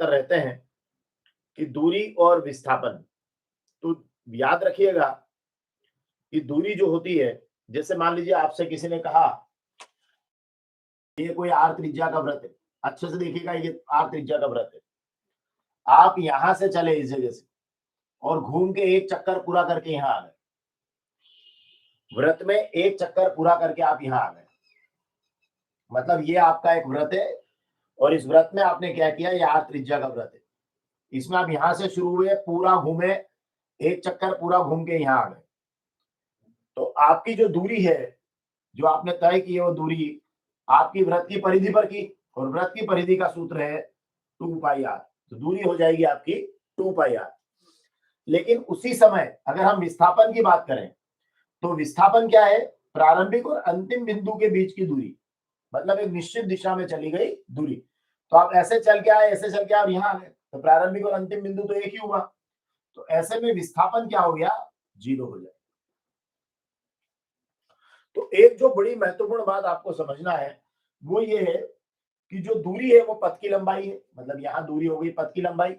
अंतर रहते हैं कि दूरी और विस्थापन। तो याद रखिएगा कि दूरी जो होती है, जैसे मान लीजिए आपसे किसी ने कहा ये कोई आर त्रिज्या का व्रत है, अच्छे से देखिएगा ये आर त्रिज्या का व्रत है। आप यहां से चले इस जगह से और घूम के एक चक्कर पूरा करके यहां आ गए, व्रत में एक चक्कर पूरा करके आप यहां आ गए, मतलब ये आपका एक व्रत है और इस व्रत में आपने क्या किया, ये आर त्रिज्या का व्रत है। इसमें आप यहां से शुरू हुए, पूरा घूमे, एक चक्कर पूरा घूम के यहां आ गए। तो आपकी जो दूरी है, जो आपने तय की है, वो दूरी आपकी व्रत की परिधि पर की, और व्रत की परिधि का सूत्र है 2 पाई आर। तो दूरी हो जाएगी आपकी 2 पाई आर। लेकिन उसी समय अगर हम विस्थापन की बात करें तो विस्थापन क्या है, प्रारंभिक और अंतिम बिंदु के बीच की दूरी, मतलब एक निश्चित दिशा में चली गई दूरी। तो आप ऐसे चल के आए, ऐसे चल के आप यहां आ गए, तो प्रारंभिक और अंतिम बिंदु तो एक ही हुआ। तो ऐसे में विस्थापन क्या हो गया, 0 हो जाए। तो एक जो बड़ी महत्वपूर्ण बात आपको समझना है वो ये है कि जो दूरी है वो पथ की लंबाई है, मतलब यहाँ दूरी हो गई पथ की लंबाई,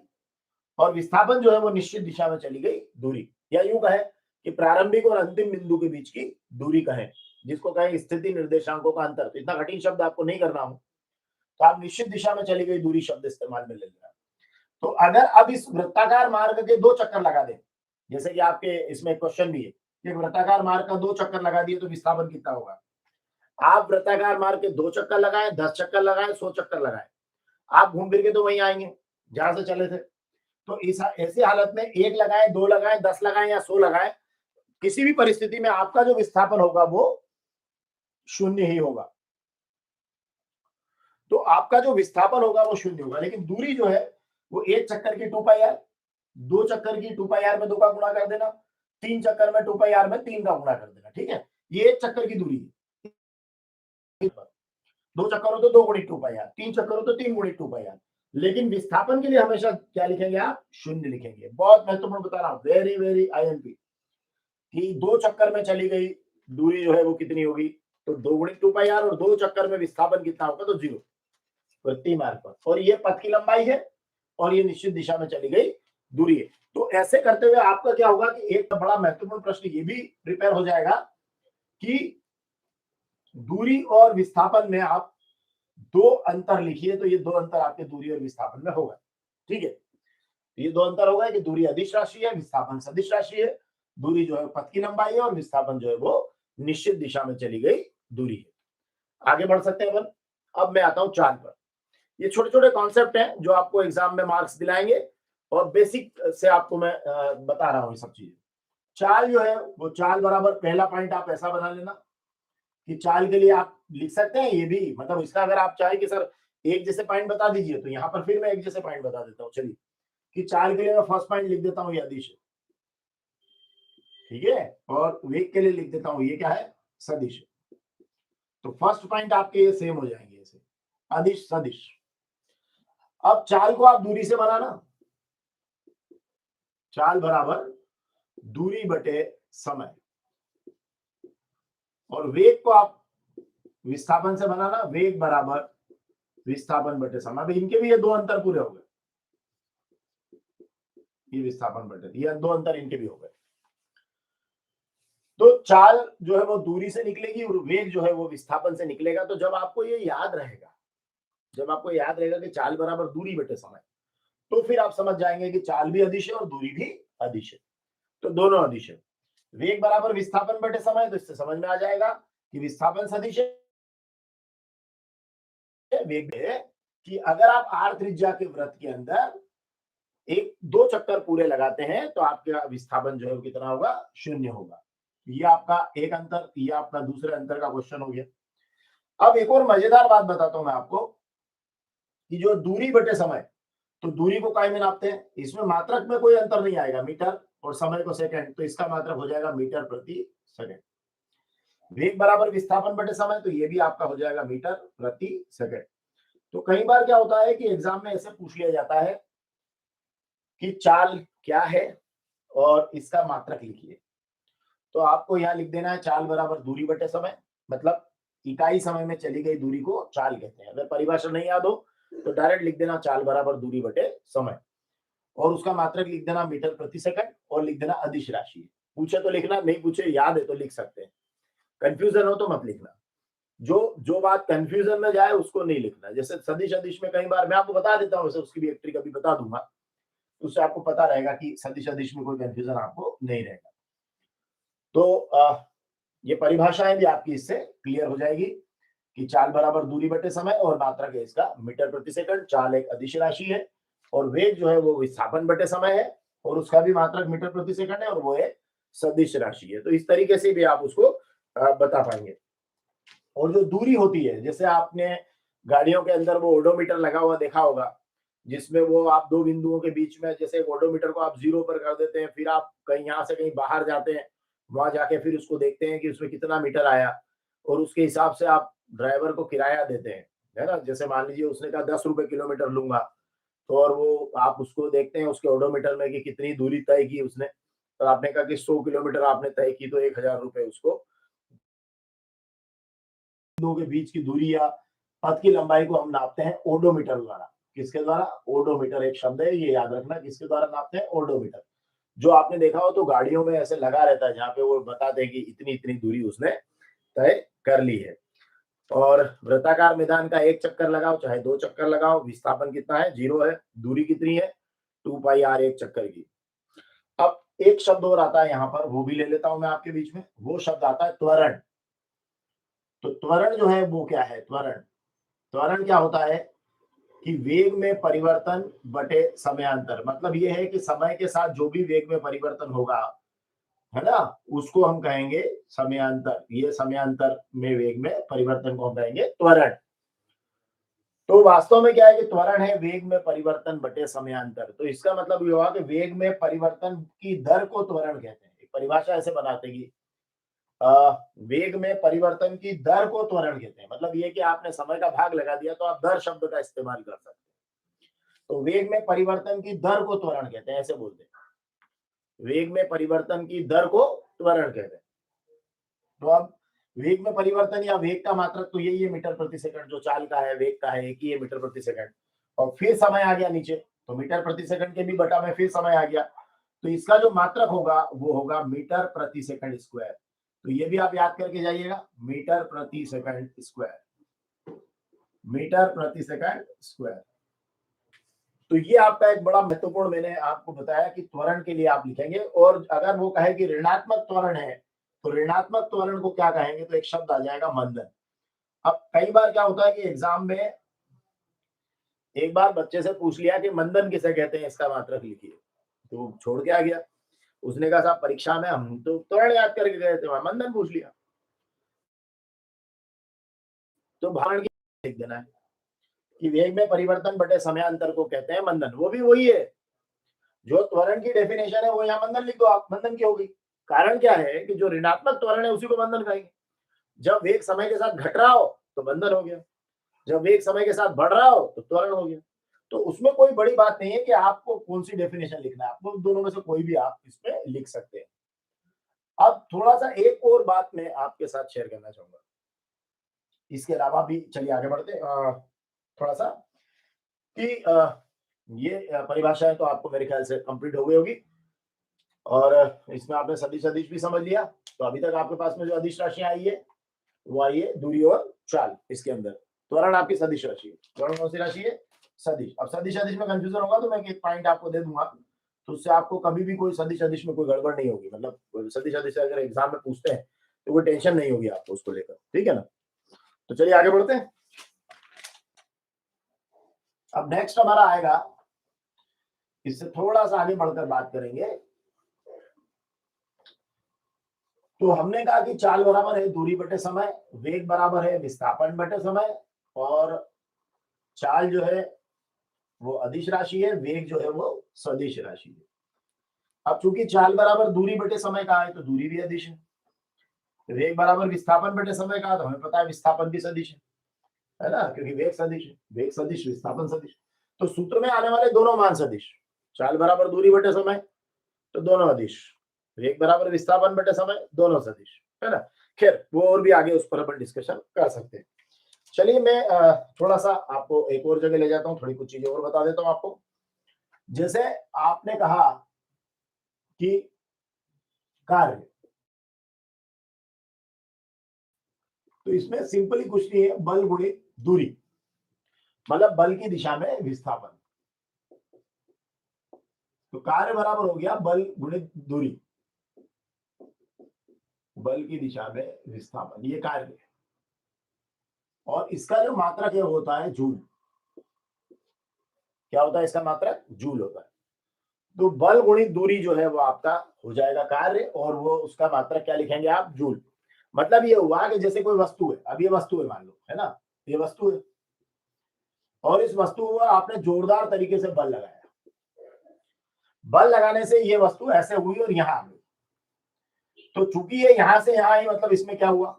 और विस्थापन जो है वो निश्चित दिशा में चली गई दूरी, या यूं कहें कि प्रारंभिक और अंतिम बिंदु के बीच की दूरी कहें, जिसको कहें स्थिति निर्देशांकों का अंतर। तो इतना कठिन शब्द आपको नहीं करना हो, तो आप निश्चित दिशा में चली गई दूरी शब्द इस्तेमाल में ले लेना। तो अगर अब इस वृत्ताकार मार्ग के 2 चक्कर लगा दें, जैसे कि आपके इसमें क्वेश्चन भी है कि वृत्ताकार मार्ग का 2 चक्कर लगा दिए तो विस्थापन कितना होगा। आप वृत्ताकार मार्ग के 2 चक्कर लगाए, 10 चक्कर लगाए, 100 चक्कर लगाए, आप घूम फिर के तो वहीं आएंगे जहां से चले थे। तो इस ऐसी हालत में 1 लगाए, 2 लगाए, 10 लगाए या 100 लगाए, किसी भी परिस्थिति में आपका जो विस्थापन होगा वो 0 ही होगा। तो आपका जो विस्थापन होगा वो 0 होगा, लेकिन दूरी जो है वो 1 चक्कर की 2 पाई आर, 2 चक्कर की 2 पाई आर में 2 का गुणा कर देना, 3 चक्कर में 2 पाई आर में 3 का गुणा कर देना, ठीक है। ये 1 चक्कर की दूरी है। 2 चक्कर हो तो 2 गुणित 2 पाई आर, 3 चक्कर हो तो 3 गुणित 2 पाई आर। लेकिन विस्थापन के लिए हमेशा क्या लिखेंगे आप, 0 लिखेंगे। बहुत महत्वपूर्ण बता रहा हूं, वेरी वेरी आईएमपी, कि 2 चक्कर में चली गई दूरी जो है वो कितनी होगी, तो 2 गुणित 2 पाई आर, और 2 चक्कर में विस्थापन कितना होगा, तो 0 वृत्तीय मार्ग पर। और ये पथ की लंबाई है और ये निश्चित दिशा में चली गई दूरी है। तो ऐसे करते हुए आपका क्या होगा कि एक बड़ा महत्वपूर्ण प्रश्न ये भी प्रिपेयर हो जाएगा कि दूरी और विस्थापन में आप 2 अंतर लिखिए, तो ये 2 अंतर आपके दूरी और विस्थापन में होगा, ठीक है। ये 2 अंतर होगा कि दूरी अदिश राशि है, विस्थापन सदिश राशि है। दूरी जो है पथ की लंबाई है और विस्थापन जो है वो निश्चित दिशा में चली गई दूरी है। आगे बढ़ सकते हैं अपन। अब मैं आता हूं चाल पर। ये छोटे छोटे कॉन्सेप्ट हैं जो आपको एग्जाम में मार्क्स दिलाएंगे, और बेसिक से आपको मैं बता रहा हूं ये सब चीजें। चाल जो है वो, चाल बराबर, पहला पॉइंट आप ऐसा बना लेना कि चाल के लिए आप लिख सकते हैं ये भी, मतलब इसका अगर आप चाहें कि सर एक जैसे पॉइंट बता दीजिए, तो यहाँ पर फिर मैं एक जैसे पॉइंट बता देता हूँ। चलिए, कि चाल के लिए मैं फर्स्ट पॉइंट लिख देता हूँ ये अदिश है, ठीक है, और वेग के लिए लिख देता हूँ ये क्या है, सदिश है। तो फर्स्ट पॉइंट आपके ये सेम हो जाएंगे ऐसे, अदिश सदिश। अब चाल को आप दूरी से बनाना, चाल बराबर दूरी बटे समय, और वेग को आप विस्थापन से बनाना, वेग बराबर विस्थापन बटे समय। अभी इनके भी ये 2 अंतर पूरे हो गए, ये विस्थापन बटे, ये 2 अंतर इनके भी हो गए। तो चाल जो है वो दूरी से निकलेगी और वेग जो है वो विस्थापन से निकलेगा। तो जब आपको ये याद रहेगा, जब आपको याद रहेगा कि चाल बराबर दूरी बटे समय, तो फिर आप समझ जाएंगे कि चाल भी अदिश है और दूरी भी अदिश है। तो दोनों अदिश है। वेग बराबर विस्थापन बटे समय, तो इससे समझ में आ जाएगा कि विस्थापन सदिश है, वेग है, कि अगर आप आर त्रिज्या के वृत्त के अंदर 1-2 चक्कर पूरे लगाते हैं तो आपका विस्थापन जो है वो कितना होगा, 0 होगा। ये आपका एक अंतर, ये आपका दूसरे अंतर का क्वेश्चन हो गया। अब एक और मजेदार बात बताता हूं मैं आपको कि जो दूरी बटे समय, तो दूरी को काय में नापते हैं, इसमें मात्रक में कोई अंतर नहीं आएगा, मीटर, और समय को सेकंड, तो इसका मात्रक हो जाएगा मीटर प्रति सेकंड। वेग बराबर विस्थापन बटे समय, तो ये भी आपका हो जाएगा मीटर प्रति सेकंड। तो कई बार क्या होता है कि एग्जाम में ऐसे पूछ लिया जाता है कि चाल क्या है और इसका मात्रक लिखिए। तो आपको यहाँ लिख देना है चाल बराबर दूरी बटे समय, मतलब इकाई समय में चली गई दूरी को चाल कहते हैं। अगर परिभाषा नहीं याद हो तो डायरेक्ट लिख देना चाल बराबर दूरी बटे समय, और उसका मात्रक लिख देना मीटर प्रति सेकंड, और लिख देना अदिश राशि। पूछे तो लिखना, नहीं पूछे याद है तो लिख सकते हैं, कंफ्यूजन हो तो मत लिखना। जो बात कंफ्यूजन में जाए उसको नहीं लिखना। जैसे सदिश अदिश में कई बार मैं आपको बता देता हूँ, वैसे उसकी भी एक ट्रिक अभी बता दूंगा, उससे आपको पता रहेगा कि सदिश अदिश में कोई कंफ्यूजन आपको नहीं रहेगा। तो ये परिभाषाएं भी आपकी इससे क्लियर हो जाएगी कि चाल बराबर दूरी बटे समय, और मात्रक है इसका मीटर प्रति सेकंड। चाल एक अदिश राशि है, और वेग जो है वो विस्थापन बटे समय है, और उसका भी मात्रक मीटर प्रति सेकंड है, और वो है सदिश राशि है। तो इस तरीके से भी आप उसको बता पाएंगे। और जो दूरी होती है, जैसे आपने गाड़ियों के अंदर वो ओडोमीटर लगा हुआ देखा होगा, जिसमें वो आप दो बिंदुओं के बीच में, जैसे ओडोमीटर को आप 0 पर कर देते हैं, फिर आप कहीं यहाँ से कहीं बाहर जाते हैं, वहां जाके फिर उसको देखते हैं कि उसमें कितना मीटर आया, और उसके हिसाब से आप ड्राइवर को किराया देते हैं, है ना। जैसे मान लीजिए उसने कहा 10 रुपए किलोमीटर लूंगा, तो और वो आप उसको देखते हैं उसके ओडोमीटर में कि कितनी दूरी तय की उसने, तो आपने कहा कि 100 किलोमीटर आपने तय की, तो 1000 रुपए उसको के बीच की दूरी या पथ की लंबाई को हम नापते हैं ओडोमीटर द्वारा। किसके द्वारा? ओडोमीटर एक शब्द है, ये याद रखना, किसके द्वारा नापते हैं? ओडोमीटर। जो आपने देखा हो तो गाड़ियों में ऐसे लगा रहता है, जहाँ पे वो बताते हैं कि इतनी इतनी दूरी उसने तय कर ली है। और वृत्ताकार मैदान का एक चक्कर लगाओ चाहे 2 चक्कर लगाओ, विस्थापन कितना है? 0 है। दूरी कितनी है? 2 पाई आर एक चक्कर की। अब एक शब्द और आता है यहाँ पर, वो भी ले लेता हूं मैं आपके बीच में। वो शब्द आता है त्वरण। तो त्वरण जो है वो क्या है? त्वरण, त्वरण क्या होता है कि वेग में परिवर्तन बटे समयांतर। मतलब ये है कि समय के साथ जो भी वेग में परिवर्तन होगा, है ना, उसको हम कहेंगे समयांतर। ये समयांतर में वेग में परिवर्तन को हम कहेंगे त्वरण। तो वास्तव में क्या है कि त्वरण है वेग में परिवर्तन बटे समयांतर। तो इसका मतलब ये हुआ कि वेग में परिवर्तन की दर को त्वरण कहते हैं। एक परिभाषा ऐसे बनाते हैं कि वेग में परिवर्तन की दर को त्वरण कहते हैं। मतलब ये कि आपने समय का भाग लगा दिया तो आप दर शब्द का इस्तेमाल कर सकते हैं। तो वेग में परिवर्तन की दर को त्वरण कहते हैं, ऐसे बोलते हैं। वेग में परिवर्तन की दर को त्वरण कहते हैं। तो अब वेग में परिवर्तन या वेग का मात्रक तो यही है मीटर प्रति सेकंड। जो चाल का है, वेग का है, एक ही है मीटर प्रति सेकंड। और फिर समय आ गया नीचे, तो मीटर प्रति सेकंड के भी बटा में फिर समय आ गया, तो इसका जो मात्रक होगा वो होगा मीटर प्रति सेकंड स्क्वायर। तो ये भी आप याद करके जाइएगा, मीटर प्रति सेकंड स्क्वायर, मीटर प्रति सेकंड स्क्वायर। तो ये आपका एक बड़ा महत्वपूर्ण, मैंने आपको बताया कि त्वरण के लिए आप लिखेंगे। और अगर वो कहे कि ऋणात्मक त्वरण है, तो ऋणात्मक त्वरण को क्या कहेंगे? तो एक शब्द आ जाएगा मंदन। अब कई बार क्या होता है कि एग्जाम में एक बार बच्चे से पूछ लिया कि मंदन किसे कहते हैं, इसका मात्रक लिखिए, तो वो छोड़ के आ गया। उसने कहा साहब परीक्षा में हम तो त्वरण याद करके गए थे, वहां मंदन पूछ लिया। तो भारण की लिख देना है कि वेग में परिवर्तन बटे समयांतर को कहते हैं मंदन। वो भी वही है, जो त्वरण की डेफिनेशन है वो यहाँ मंदन लिख दो आप, मंदन की होगी। कारण क्या है कि जो ऋणात्मक त्वरण है उसी को मंदन कहेंगे। जब वेग समय के साथ घट रहा हो तो मंदन हो गया, जब वेग समय के साथ बढ़ रहा हो तो त्वरण हो गया। तो उसमें कोई बड़ी बात नहीं है कि आपको कौन सी डेफिनेशन लिखना है, आपको दोनों में से कोई भी आप इसमें लिख सकते हैं। अब थोड़ा सा एक और बात मैं आपके साथ शेयर करना चाहूंगा, इसके अलावा भी चलिए आगे बढ़ते थोड़ा सा कि ये परिभाषाएं तो आपको मेरे ख्याल से कंप्लीट हो गई होगी, और इसमें आपने सदिश अदिश भी समझ लिया। तो अभी तक आपके पास में जो अदिश राशियां आई है वो आई है दूरी और चाल। इसके अंदर त्वरण आपकी सदिश राशि है। त्वरण कौन सी राशि है? सदिश। अब सदिश अदिश में कंफ्यूजन होगा तो मैं एक पॉइंट आपको दे दूंगा, तो उससे आपको कभी भी कोई सदिश अदिश में कोई गड़बड़ नहीं होगी। मतलब सदिश अदिश अगर एग्जाम में पूछते हैं तो कोई टेंशन नहीं होगी आपको उसको लेकर, ठीक है ना। तो चलिए आगे बढ़ते हैं। अब नेक्स्ट हमारा आएगा, इससे थोड़ा सा आगे बढ़कर बात करेंगे। तो हमने कहा कि चाल बराबर है दूरी बटे समय, वेग बराबर है विस्थापन बटे समय, और चाल जो है वो अदिश राशि है, वेग जो है वो सदिश राशि है। अब चूंकि चाल बराबर दूरी बटे समय का है तो दूरी भी अदिश है, वेग बराबर विस्थापन बटे समय का, तो हमें पता है विस्थापन भी सदिश है ना, क्योंकि वेग सदिश है, वेग सदिश विस्थापन सदिश। तो सूत्र में आने वाले दोनों मान सदिश, चाल बराबर दूरी बटे समय तो दोनों अदिश, वेग बराबर विस्थापन बटे समय दोनों सदिश, है ना। खैर वो और भी आगे उस पर अपन डिस्कशन कर सकते हैं। चलिए मैं थोड़ा सा आपको एक और जगह ले जाता हूँ, थोड़ी कुछ चीजें और बता देता हूँ आपको। जैसे आपने कहा कि कार्य, तो इसमें सिंपली कुछ नहीं है, बल गुणित दूरी, मतलब बल की दिशा में विस्थापन। तो कार्य बराबर हो गया बल गुणित दूरी, बल की दिशा में विस्थापन, ये कार्य है। और इसका जो मात्रक है वो होता है जूल। क्या होता है इसका मात्रक? जूल होता है। तो बल गुणित दूरी जो है वो आपका हो जाएगा कार्य, और वो उसका मात्रक क्या लिखेंगे आप? जूल। मतलब ये हुआ कि जैसे कोई वस्तु है, अब ये वस्तु है मान लो, है ना, ये वस्तु है, और इस वस्तु पर आपने जोरदार तरीके से बल लगाया। बल लगाने से ये वस्तु ऐसे हुई और यहां आ गई। तो चूंकि ये यहां से यहां आई, मतलब इसमें क्या हुआ?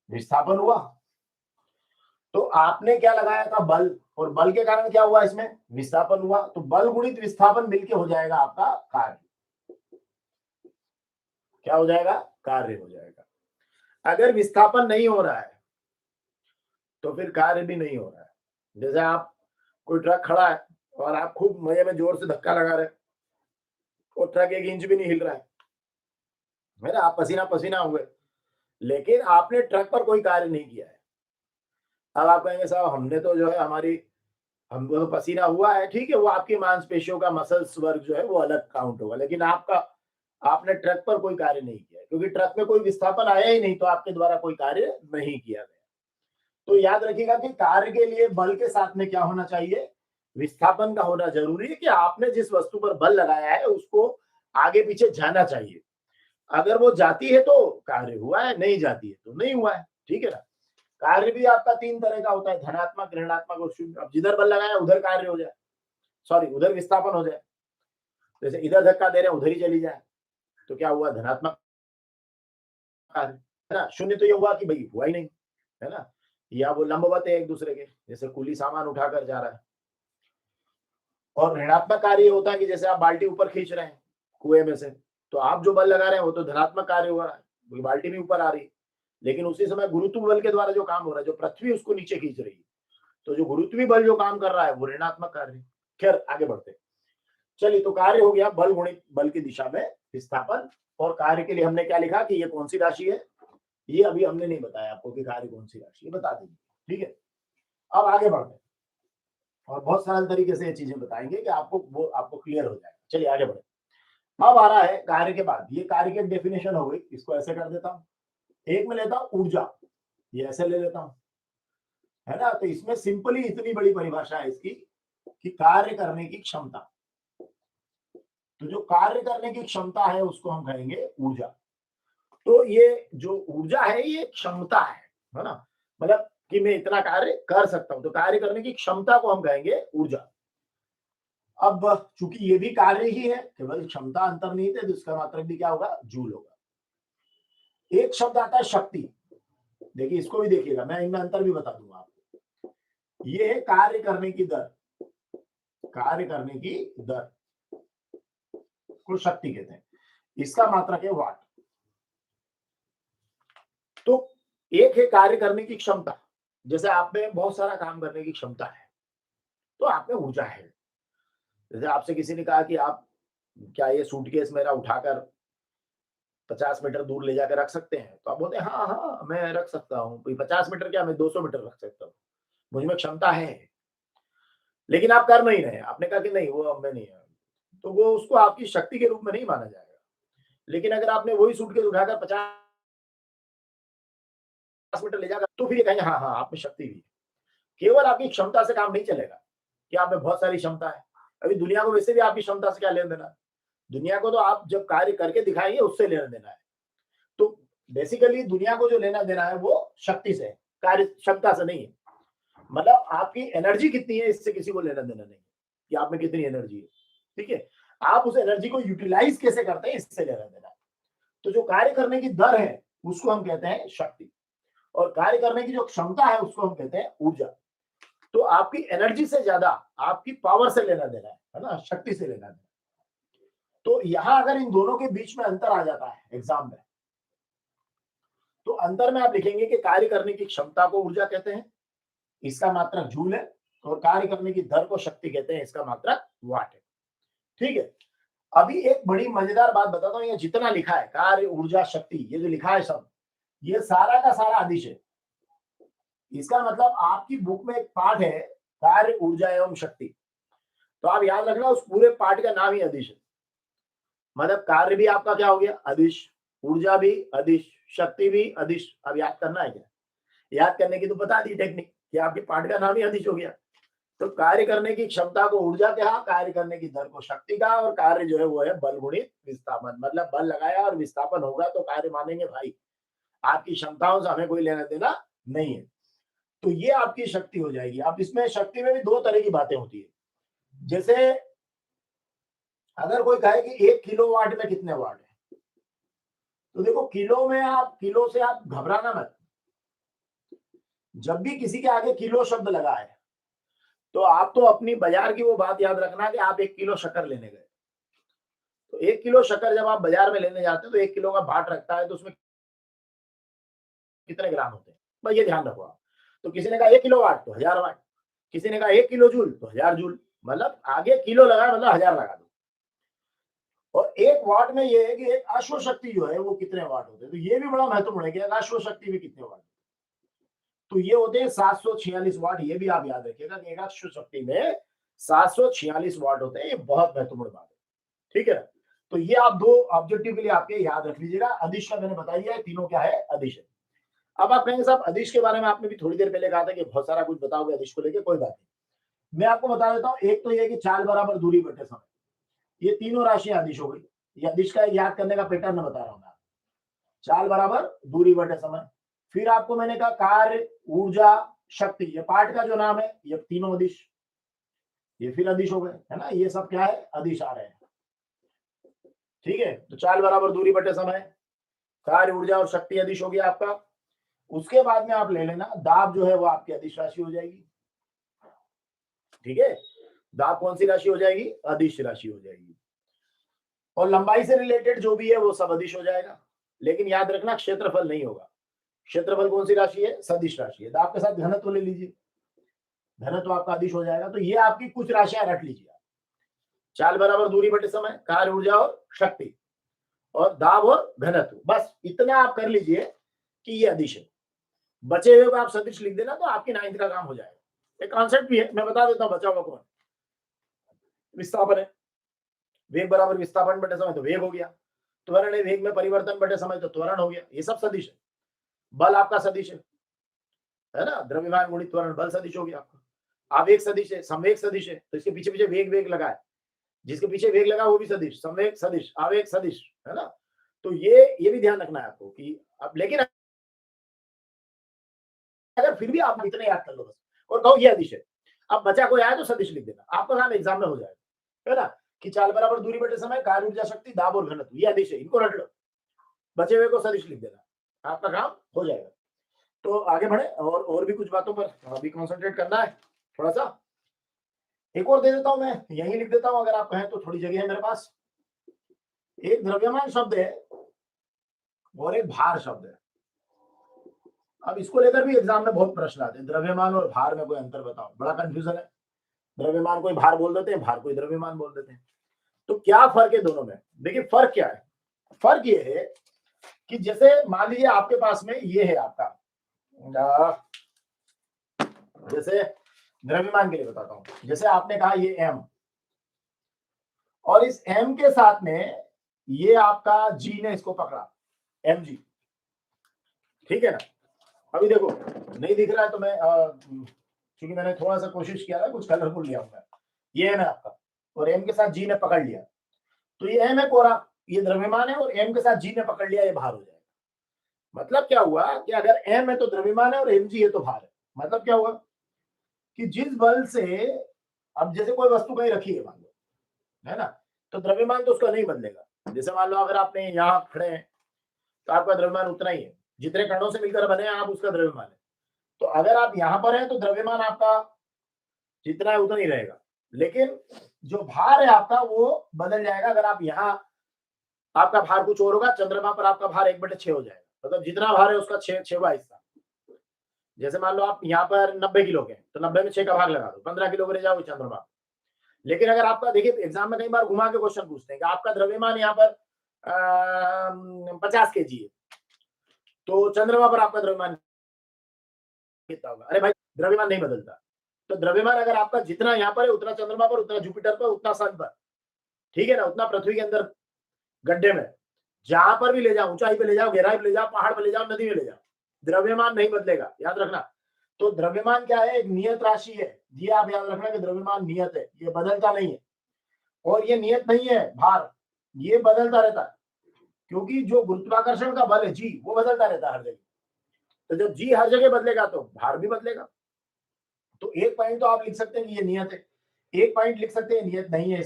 विस्थापन हुआ। तो आपने क्या लगाया था? बल, और बल के कारण क्या हुआ? इसमें विस्थापन हुआ। तो बल गुणित विस्थापन मिलके हो जाएगा आपका कार्य। क्या हो जाएगा? कार्य हो जाएगा। अगर विस्थापन नहीं हो रहा है तो फिर कार्य भी नहीं हो रहा है। जैसे आप, कोई ट्रक खड़ा है और आप खूब मजे में जोर से धक्का लगा रहे, और ट्रक 1 इंच भी नहीं हिल रहा है ना, आप पसीना पसीना हुए, लेकिन आपने ट्रक पर कोई कार्य नहीं किया है। अब आप कहेंगे साहब हमने तो जो है हमारी, हमको तो पसीना हुआ है, ठीक है, वो आपकी मांसपेशियों का मसल्स वर्क जो है वो अलग काउंट होगा, लेकिन आपका, आपने ट्रक पर कोई कार्य नहीं किया, क्योंकि ट्रक में कोई विस्थापन आया ही नहीं, तो आपके द्वारा कोई कार्य नहीं किया गया। तो याद रखिएगा कि कार्य के लिए बल के साथ में क्या होना चाहिए? विस्थापन का होना जरूरी है, कि आपने जिस वस्तु पर बल लगाया है उसको आगे पीछे जाना चाहिए। अगर वो जाती है तो कार्य हुआ है, नहीं जाती है तो नहीं हुआ है, ठीक है ना। कार्य भी आपका 3 तरह का होता है, धनात्मक, ऋणात्मक और शून्य। अब जिधर बल लगाया उधर कार्य हो जाए, सॉरी उधर विस्थापन हो जाए। जैसे इधर धक्का दे रहे हैं, उधर ही चली जाए, तो क्या हुआ? धनात्मक कार्य, है ना। शून्य तो ये हुआ कि भाई हुआ ही नहीं, है ना। या वो लंबवत है एक दूसरे के, जैसे कुली सामान उठाकर जा रहा है। और ऋणात्मक कार्य होता है कि जैसे आप बाल्टी ऊपर खींच रहे हैं कुएं में से, तो आप जो बल लगा रहे हैं वो तो धनात्मक कार्य हो रहा है, क्योंकि बाल्टी भी ऊपर आ रही है। लेकिन उसी समय गुरुत्व बल के द्वारा जो काम हो रहा है, जो पृथ्वी उसको नीचे खींच रही है, तो जो गुरुत्वीय बल जो काम कर रहा है वो ऋणात्मक कार्य है। खैर आगे बढ़ते हैं। चलिए, तो कार्य हो गया बल गुणित बल की दिशा में विस्थापन। और कार्य के लिए हमने क्या लिखा कि ये कौन सी राशि है? ये अभी हमने नहीं बताया आपको कि कार्य कौन सी राशि है, बता देंगे, ठीक है। अब आगे बढ़ते हैं, और बहुत सरल तरीके से ये चीजें बताएंगे कि आपको वो आपको क्लियर हो जाएगा। चलिए आगे बढ़े। अब आ रहा है कार्य के बाद, ये कार्य की डेफिनेशन हो गई, इसको ऐसे कर देता हूं, एक में लेता हूं ऊर्जा, ये ऐसे ले लेता हूं, है ना। तो इसमें सिंपली इतनी बड़ी परिभाषा है इसकी कि कार्य करने की क्षमता। तो जो कार्य करने की क्षमता है उसको हम कहेंगे ऊर्जा। तो ये जो ऊर्जा है ये क्षमता है ना। मतलब कि मैं इतना कार्य कर सकता हूं, तो कार्य करने की क्षमता को हम कहेंगे ऊर्जा। अब चूंकि ये भी कार्य ही है, केवल क्षमता अंतर्निहित है, तो इसका मात्रक भी क्या होगा? जूल होगा। एक शब्द आता है शक्ति। देखिए इसको भी देखिएगा, मैं इनमें अंतर भी बता दूंगा आपको। ये है कार्य करने की दर, कार्य करने की दर को शक्ति कहते हैं। इसका मात्रक है वाट। तो एक है कार्य करने की क्षमता, जैसे आप में बहुत सारा काम करने की क्षमता है, तो आप में ऊर्जा है। जैसे आपसे किसी ने कहा कि आप क्या ये सूटकेस मेरा उठाकर 50 मीटर दूर ले जाकर रख सकते हैं, तो आप बोलते हैं हाँ हाँ मैं रख सकता हूँ। 50 मीटर क्या, मैं 200 मीटर रख सकता हूँ, मुझ में क्षमता है। लेकिन आप कर नहीं रहे, आपने कहा कि नहीं वो अब में नहीं है, तो वो उसको आपकी शक्ति के रूप में नहीं माना जाएगा। लेकिन अगर आपने वही सूटकेस उठाकर 50 मीटर ले जाकर, तो फिर ये कहेंगे हाँ हाँ आप में शक्ति भी है। केवल आपकी क्षमता से काम नहीं चलेगा कि आप में बहुत सारी क्षमता है। अभी दुनिया को वैसे भी आपकी क्षमता से क्या लेना देना है? दुनिया को तो आप जब कार्य करके दिखाएंगे उससे लेना देना है। तो बेसिकली दुनिया को जो लेना देना है वो शक्ति से है, कार्य क्षमता से नहीं है। मतलब आपकी एनर्जी कितनी है इससे किसी को लेना देना नहीं है, कि आप में कितनी एनर्जी है, ठीक है। आप उस एनर्जी को यूटिलाइज कैसे करते हैं इससे लेना देना है। तो जो कार्य करने की दर है उसको हम कहते हैं शक्ति, और कार्य करने की जो क्षमता है उसको हम कहते हैं ऊर्जा। तो आपकी एनर्जी से ज्यादा आपकी पावर से लेना देना है ना, शक्ति से लेना देना। तो यहां अगर इन दोनों के बीच में अंतर आ जाता है एग्जाम में, तो अंतर में आप लिखेंगे कि कार्य करने की क्षमता को ऊर्जा कहते हैं, इसका मात्रक जूल है, और कार्य करने की दर को शक्ति कहते हैं, इसका मात्रक वाट है। ठीक है। अभी एक बड़ी मजेदार बात बताता हूँ, ये जितना लिखा है कार्य, ऊर्जा, शक्ति, ये जो लिखा है सब, ये सारा का सारा अदिश है। इसका मतलब आपकी बुक में एक पाठ है कार्य, ऊर्जा एवं शक्ति, तो आप याद रखना उस पूरे पाठ का नाम ही अदिश है। मतलब कार्य भी आपका क्या हो गया, अदिश, ऊर्जा भी अदिश, शक्ति भी अदिश। अब याद करना है क्या? याद करने की तो बता दी टेक्निक कि आपके पाठ का नाम ही अदिश हो गया। तो कार्य करने की क्षमता को ऊर्जा कहा, कार्य करने की दर को शक्ति कहा, और कार्य जो है वो है बल गुणित विस्थापन। मतलब बल लगाया और विस्थापन होगा तो कार्य मानेंगे भाई, आपकी क्षमताओं से हमें कोई लेना देना नहीं है। तो ये आपकी शक्ति हो जाएगी। अब इसमें शक्ति में भी दो तरह की बातें होती है। जैसे अगर कोई कहे कि 1 किलोवाट में कितने वाट है, तो देखो किलो में आप, किलो से आप घबराना मत। जब भी किसी के आगे किलो शब्द लगा है तो आप तो अपनी बाजार की वो बात याद रखना कि आप 1 किलो शक्कर लेने गए, तो 1 किलो शक्कर जब आप बाजार में लेने जाते हैं तो 1 किलो का भाट रखता है, तो उसमें कितने ग्राम होते हैं, बस ये ध्यान रखो आप। तो किसी ने कहा 1 किलो वाट तो 1000 वाट, किसी ने कहा 1 किलो जूल तो 1000 जूल, मतलब आगे किलो लगा मतलब 1000 लगा दो। और 1 वाट में ये है कि एक अश्व शक्ति जो है वो कितने वाट होते हैं, तो ये भी बड़ा महत्वपूर्ण है कि अश्व शक्ति भी कितने वाट, तो ये होते हैं 746 वाट। ये भी आप याद रखिएगा कि एक अश्व शक्ति में 746 वाट होते हैं, ये बहुत महत्वपूर्ण बात है। ठीक है, तो ये आप दो ऑब्जेक्टिव के लिए आपके याद रख लीजिएगा। अदिश का मैंने बता दिया है, तीनों क्या है, अदिश है। अब आप कहेंगे साहब अदिश के बारे में आपने भी थोड़ी देर पहले कहा था कि बहुत सारा कुछ बताओगे अदिश को लेके, कोई बात नहीं, मैं आपको बता देता हूं। एक तो ये कि चाल बराबर दूरी बटे समय, ये तीनों राशियां अदिश हो गई। ये अदिश का याद करने का पैटर्न बता रहा हूं मैं, चाल बराबर दूरी बटे समय। फिर आपको मैंने कहा कार्य, ऊर्जा, शक्ति, ये पार्ट का जो नाम है, ये तीनों अदिश, ये फिर अदिश हो गए, है ना, ये सब क्या है, अदिश आ रहे हैं। ठीक है, तो चाल बराबर दूरी बटे समय, कार्य, ऊर्जा और शक्ति अदिश हो गया आपका। उसके बाद में आप ले लेना दाब जो है वो आपकी अदिश राशि हो जाएगी। ठीक है, दाब कौन सी राशि हो जाएगी, अदिश राशि हो जाएगी। और लंबाई से रिलेटेड जो भी है वो सब अदिश हो जाएगा, लेकिन याद रखना क्षेत्रफल नहीं होगा। क्षेत्रफल कौन सी राशि है, सदिश राशि है। दाब के साथ घनत्व ले लीजिए, घनत्व आपका अदिश हो जाएगा। तो ये आपकी कुछ राशियां रख लीजिए। चाल बराबर दूरी बटे समय, कार्य, ऊर्जा और शक्ति, और दाब और घनत्व, बस इतना आप कर लीजिए कि ये अदिश है। बचे हुए को आप सदिश लिख देना तो आपकी 9th का काम हो जाएगा। एक कॉन्सेप्ट भी है, मैं बता देता हूं, बचा हुआ कौन, विस्थापन है। वेग बराबर विस्थापन बटे समय, तो वेग हो गया। त्वरण है, वेग में परिवर्तन बटे समय, तो त्वरण हो गया। ये सब सदिश है। बल आपका सदिश है ना, द्रव्यमान गुणित त्वरण, बल सदिश हो गया आपका। आवेग सदिश है, संवेग सदिश है, तो इसके पीछे पीछे वेग वेग लगा है, जिसके पीछे वेग लगा वो भी सदिश, संवेग सदिश, आवेग सदिश, है ना। तो ये भी ध्यान रखना है आपको कि अब, लेकिन अगर फिर भी आप इतने याद कर लो बस और कहो ये अदिश है, अब बचा कोई आया तो सदिश लिख देना, आपका काम एग्जाम में हो जाएगा, है ना, कि चाल बराबर दूरी बटे समय, कार्य, ऊर्जा, शक्ति, दाब और घनत्व, ये अदिश है, इनको रट लो, बचे हुए को सदिश लिख देना, आपका काम हो जाएगा। तो आगे बढ़े और भी कुछ बातों पर अभी कंसंट्रेट करना है थोड़ा सा। एक और दे देता हूं, मैं यही लिख देता हूं, अगर आप कहें तो थोड़ी जगह है मेरे पास। एक द्रव्यमान शब्द है और एक भार शब्द है। अब इसको लेकर भी एग्जाम में बहुत प्रश्न आते हैं, द्रव्यमान और भार में कोई अंतर बताओ, बड़ा कंफ्यूजन है। द्रव्यमान कोई भार बोल देते हैं, भार कोई द्रव्यमान बोल देते हैं, तो क्या फर्क है दोनों में? देखिए फर्क क्या है, फर्क ये है कि जैसे मान लीजिए आपके पास में ये है आपका, जैसे द्रव्यमान के लिए बताता हूं, जैसे आपने कहा ये m, और इस m के साथ में ये आपका g ने इसको पकड़ा, mg, ठीक है ना। अभी देखो नहीं दिख रहा है तो मैं क्योंकि मैंने थोड़ा सा कोशिश किया था कुछ कलरफुल लिया हूं, ये m है आपका, और m के साथ g ने पकड़ लिया, तो ये m है कोरा, ये द्रव्यमान है, और m के साथ g ने पकड़ लिया, ये भार हो जाएगा। मतलब क्या हुआ कि अगर m है तो द्रव्यमान है और mg है तो भार है। मतलब क्या हुआ कि जिस बल से, अब जैसे कोई वस्तु कहीं रखी है मान लो, है ना, तो द्रव्यमान तो उसका नहीं बदलेगा। जैसे मान लो अगर आपने यहाँ खड़े हैं तो आपका द्रव्यमान उतना ही है, जितने कणों से मिलकर बने हैं आप, उसका द्रव्यमान है। तो अगर आप यहाँ पर हैं तो द्रव्यमान आपका जितना है उतना ही रहेगा, लेकिन जो भार है आपका वो बदल जाएगा। अगर आप यहाँ, आपका भार कुछ और होगा, चंद्रमा पर आपका भार 1/6 हो जाएगा, मतलब जितना भार है उसका 6वां हिस्सा। जैसे मान लो आप यहाँ पर 90 किलो के, तो 90 में 6 का भाग लगा दो, 15 किलो को ले जाओगे चंद्रमा। लेकिन अगर आपका देखिए एग्जाम में कई बार घुमा के क्वेश्चन पूछते हैं कि आपका द्रव्यमान यहाँ पर 50 केजी है, तो चंद्रमा पर आपका द्रव्यमान कितना होगा? अरे भाई द्रव्यमान नहीं बदलता। तो द्रव्यमान अगर आपका जितना यहाँ पर है उतना चंद्रमा पर, उतना जुपिटर पर, उतना सन पर, ठीक है ना, उतना पृथ्वी के अंदर गड्ढे में, जहां पर भी ले जाओ, ऊंचाई पे ले जाओ, गहराई पे ले जाओ, पहाड़ पे ले जाओ, नदी में ले जाओ, द्रव्यमान नहीं बदलेगा, याद रखना। तो द्रव्यमान क्या है? एक नियत राशि है, ये आप याद रखना कि द्रव्यमान नियत है, ये बदलता नहीं है। और ये नियत नहीं है भार, ये बदलता रहता है, क्योंकि जो गुरुत्वाकर्षण का बल है जी, वो बदलता रहता है हर जगह। तो जब जी हर जगह बदलेगा तो भार भी बदलेगा। तो एक पॉइंट तो आप लिख सकते हैं कि ये नियत है, एक पॉइंट लिख सकते हैं नियत नहीं है।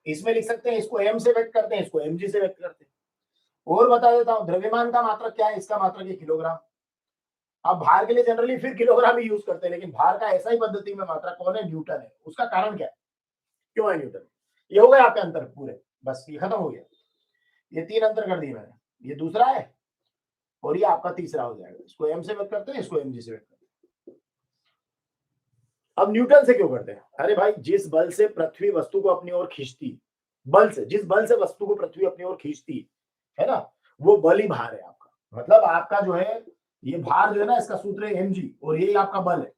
इसमें लिख सकते हैं, इसको एम से व्यक्त करते हैं, इसको एम जी से व्यक्त करते हैं। और बता देता हूं, द्रव्यमान का मात्रक क्या है? इसका मात्रक है किलोग्राम। अब भार के लिए जनरली फिर किलोग्राम ही यूज करते हैं, लेकिन भार का ऐसा ही पद्धति में मात्रक कौन है? न्यूटन है। उसका कारण क्या है? क्यों है न्यूटन? ये हो गए आपके अंतर पूरे, बस ये खत्म हो गया। ये 3 अंतर कर दिए मैंने, ये दूसरा है और ये आपका तीसरा हो जाएगा। इसको एम से व्यक्त करते हैं, इसको एम जी से व्यक्त करते हैं। अब न्यूटन से क्यों करते हैं? अरे भाई, जिस बल से पृथ्वी वस्तु को अपनी ओर खींचती, बल से, जिस बल से वस्तु को पृथ्वी अपनी ओर खींचती है ना, वो बल ही भार है आपका। मतलब आपका जो है ये भार जो है ना, इसका सूत्र है एम जी, और यही आपका बल है।